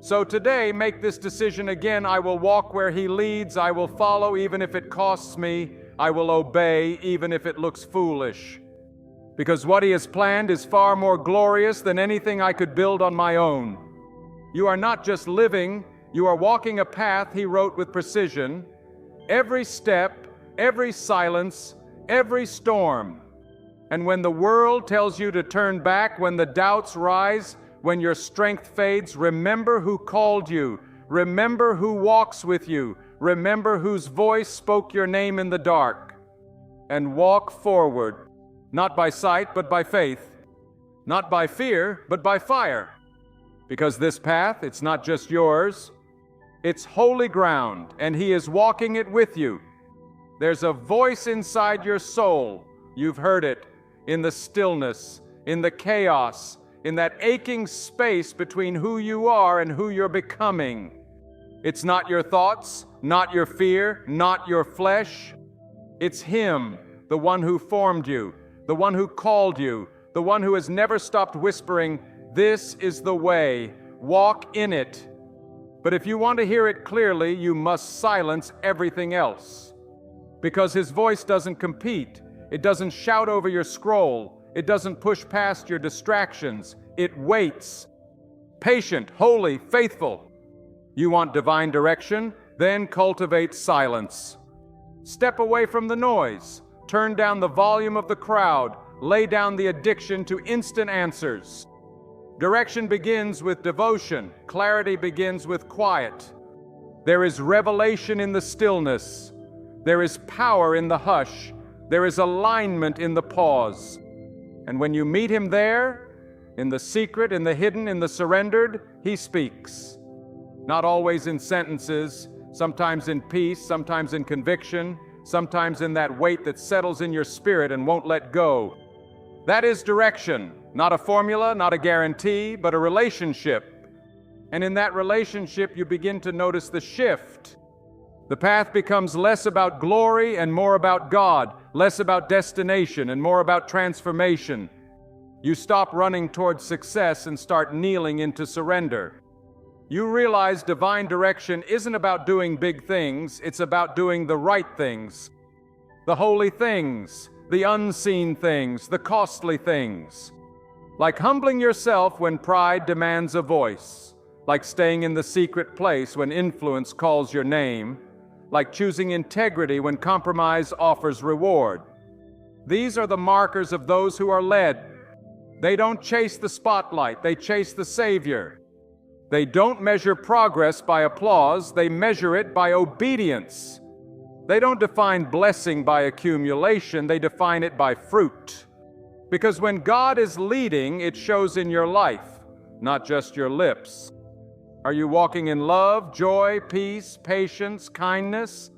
So today, make this decision again. I will walk where He leads. I will follow even if it costs me. I will obey even if it looks foolish. Because what He has planned is far more glorious than anything I could build on my own. You are not just living, you are walking a path He wrote with precision. Every step, every silence, every storm. And when the world tells you to turn back, when the doubts rise, when your strength fades, remember who called you. Remember who walks with you. Remember whose voice spoke your name in the dark. And walk forward, not by sight, but by faith. Not by fear, but by fire. Because this path, it's not just yours. It's holy ground, and He is walking it with you. There's a voice inside your soul. You've heard it in the stillness, in the chaos, in that aching space between who you are and who you're becoming. It's not your thoughts, not your fear, not your flesh. It's Him, the one who formed you, the one who called you, the one who has never stopped whispering, "This is the way, walk in it." But if you want to hear it clearly, you must silence everything else. Because His voice doesn't compete. It doesn't shout over your scroll. It doesn't push past your distractions. It waits. Patient, holy, faithful. You want divine direction? Then cultivate silence. Step away from the noise. Turn down the volume of the crowd. Lay down the addiction to instant answers. Direction begins with devotion. Clarity begins with quiet. There is revelation in the stillness. There is power in the hush. There is alignment in the pause. And when you meet Him there, in the secret, in the hidden, in the surrendered, He speaks. Not always in sentences, sometimes in peace, sometimes in conviction, sometimes in that weight that settles in your spirit and won't let go. That is direction, not a formula, not a guarantee, but a relationship. And in that relationship, you begin to notice the shift. The path becomes less about glory and more about God, less about destination and more about transformation. You stop running towards success and start kneeling into surrender. You realize divine direction isn't about doing big things, it's about doing the right things. The holy things, the unseen things, the costly things. Like humbling yourself when pride demands a voice. Like staying in the secret place when influence calls your name. Like choosing integrity when compromise offers reward. These are the markers of those who are led. They don't chase the spotlight, they chase the Savior. They don't measure progress by applause, they measure it by obedience. They don't define blessing by accumulation, they define it by fruit. Because when God is leading, it shows in your life, not just your lips. Are you walking in love, joy, peace, patience, kindness?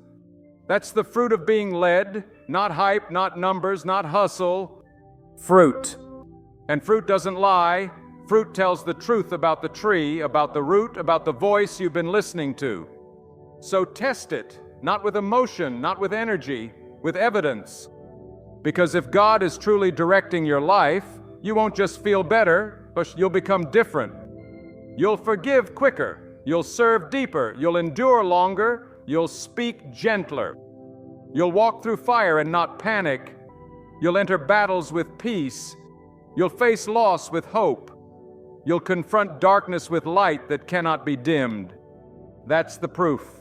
That's the fruit of being led, not hype, not numbers, not hustle. Fruit. And fruit doesn't lie. Fruit tells the truth about the tree, about the root, about the voice you've been listening to. So test it, not with emotion, not with energy, with evidence. Because if God is truly directing your life, you won't just feel better, but you'll become different. You'll forgive quicker, you'll serve deeper, you'll endure longer, you'll speak gentler. You'll walk through fire and not panic. You'll enter battles with peace. You'll face loss with hope. You'll confront darkness with light that cannot be dimmed. That's the proof.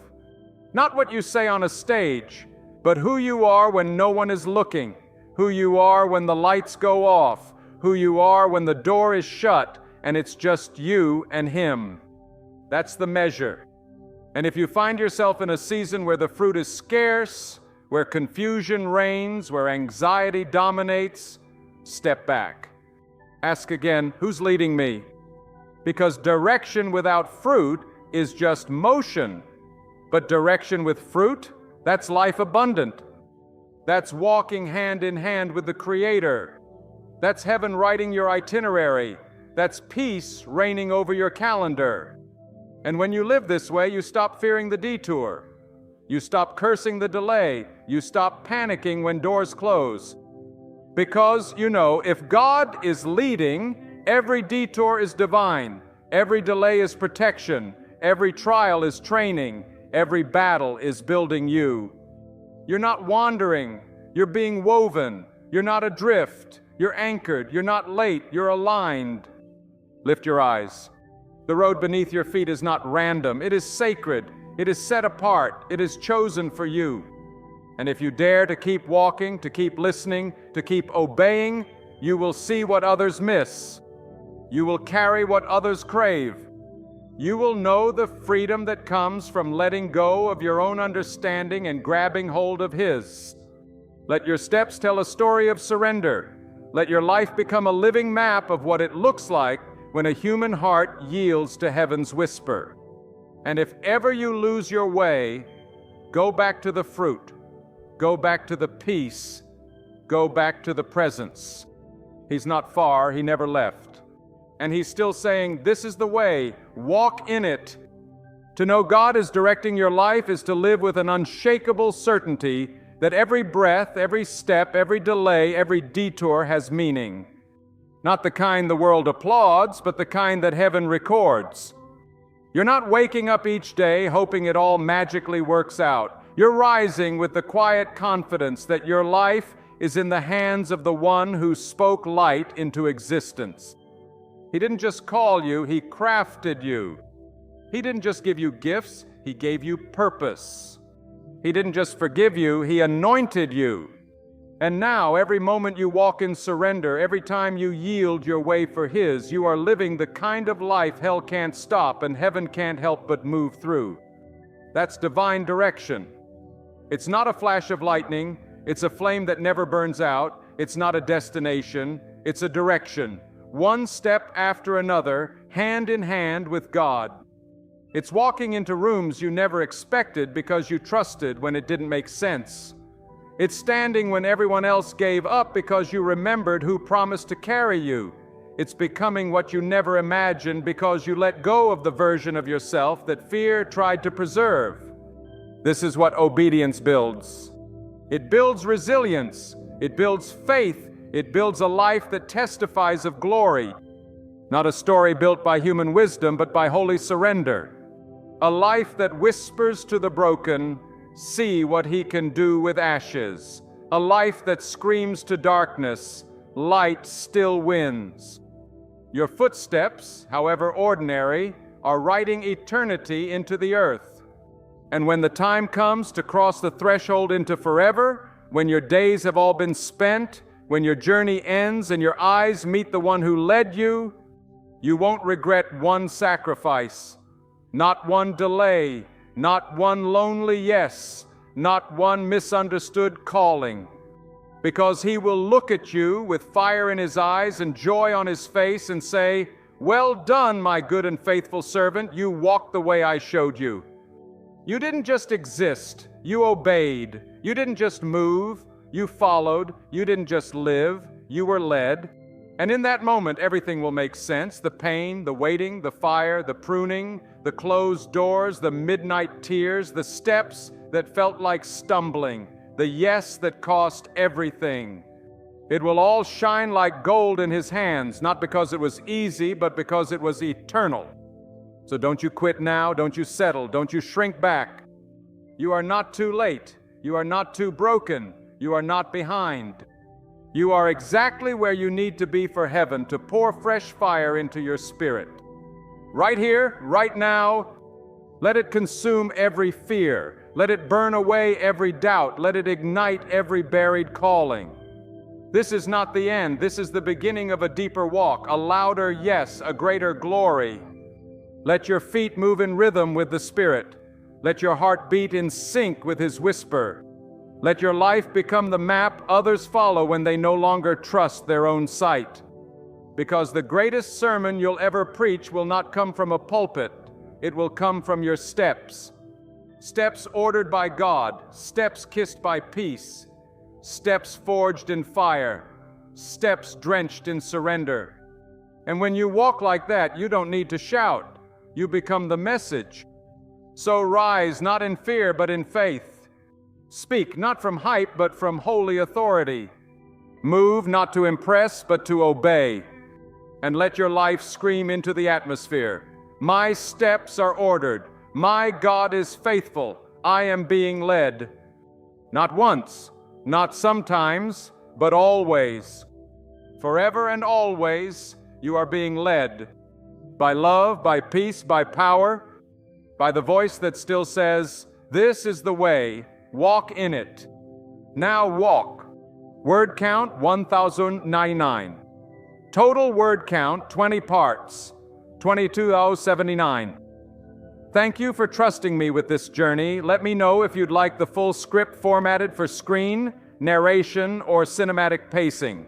Not what you say on a stage, but who you are when no one is looking, who you are when the lights go off, who you are when the door is shut and it's just you and Him. That's the measure. And if you find yourself in a season where the fruit is scarce, where confusion reigns, where anxiety dominates, step back. Ask again, who's leading me? Because direction without fruit is just motion. But direction with fruit, that's life abundant. That's walking hand in hand with the Creator. That's heaven writing your itinerary. That's peace reigning over your calendar. And when you live this way, you stop fearing the detour. You stop cursing the delay. You stop panicking when doors close. Because, if God is leading, every detour is divine. Every delay is protection. Every trial is training. Every battle is building you. You're not wandering. You're being woven. You're not adrift. You're anchored. You're not late. You're aligned. Lift your eyes. The road beneath your feet is not random. It is sacred. It is set apart. It is chosen for you. And if you dare to keep walking, to keep listening, to keep obeying, you will see what others miss. You will carry what others crave. You will know the freedom that comes from letting go of your own understanding and grabbing hold of His. Let your steps tell a story of surrender. Let your life become a living map of what it looks like when a human heart yields to heaven's whisper. And if ever you lose your way, go back to the fruit. Go back to the peace. Go back to the presence. He's not far. He never left. And He's still saying, this is the way. Walk in it. To know God is directing your life is to live with an unshakable certainty that every breath, every step, every delay, every detour has meaning. Not the kind the world applauds, but the kind that heaven records. You're not waking up each day hoping it all magically works out. You're rising with the quiet confidence that your life is in the hands of the one who spoke light into existence. He didn't just call you, He crafted you. He didn't just give you gifts, He gave you purpose. He didn't just forgive you, He anointed you. And now, every moment you walk in surrender, every time you yield your way for His, you are living the kind of life hell can't stop and heaven can't help but move through. That's divine direction. It's not a flash of lightning. It's a flame that never burns out. It's not a destination. It's a direction. One step after another, hand in hand with God. It's walking into rooms you never expected because you trusted when it didn't make sense. It's standing when everyone else gave up because you remembered who promised to carry you. It's becoming what you never imagined because you let go of the version of yourself that fear tried to preserve. This is what obedience builds. It builds resilience. It builds faith. It builds a life that testifies of glory. Not a story built by human wisdom, but by holy surrender. A life that whispers to the broken, see what He can do with ashes. A life that screams to darkness, light still wins. Your footsteps, however ordinary, are writing eternity into the earth. And when the time comes to cross the threshold into forever, when your days have all been spent, when your journey ends and your eyes meet the one who led you, you won't regret one sacrifice, not one delay, not one lonely yes, not one misunderstood calling. Because He will look at you with fire in His eyes and joy on His face and say, well done, my good and faithful servant, you walked the way I showed you. You didn't just exist, you obeyed. You didn't just move, you followed. You didn't just live, you were led. And in that moment, everything will make sense. The pain, the waiting, the fire, the pruning, the closed doors, the midnight tears, the steps that felt like stumbling, the yes that cost everything. It will all shine like gold in His hands, not because it was easy, but because it was eternal. So don't you quit now, don't you settle, don't you shrink back. You are not too late. You are not too broken. You are not behind. You are exactly where you need to be for heaven to pour fresh fire into your spirit. Right here, right now, let it consume every fear. Let it burn away every doubt. Let it ignite every buried calling. This is not the end. This is the beginning of a deeper walk, a louder yes, a greater glory. Let your feet move in rhythm with the Spirit. Let your heart beat in sync with His whisper. Let your life become the map others follow when they no longer trust their own sight. Because the greatest sermon you'll ever preach will not come from a pulpit. It will come from your steps. Steps ordered by God, steps kissed by peace, steps forged in fire, steps drenched in surrender. And when you walk like that, you don't need to shout. You become the message. So rise, not in fear, but in faith. Speak, not from hype, but from holy authority. Move, not to impress, but to obey. And let your life scream into the atmosphere. My steps are ordered. My God is faithful. I am being led. Not once, not sometimes, but always. Forever and always, you are being led. By love, by peace, by power, by the voice that still says, "This is the way, walk in it." Now walk. Word count 1099. Total word count 20 parts, 22,079. Thank you for trusting me with this journey. Let me know if you'd like the full script formatted for screen, narration, or cinematic pacing.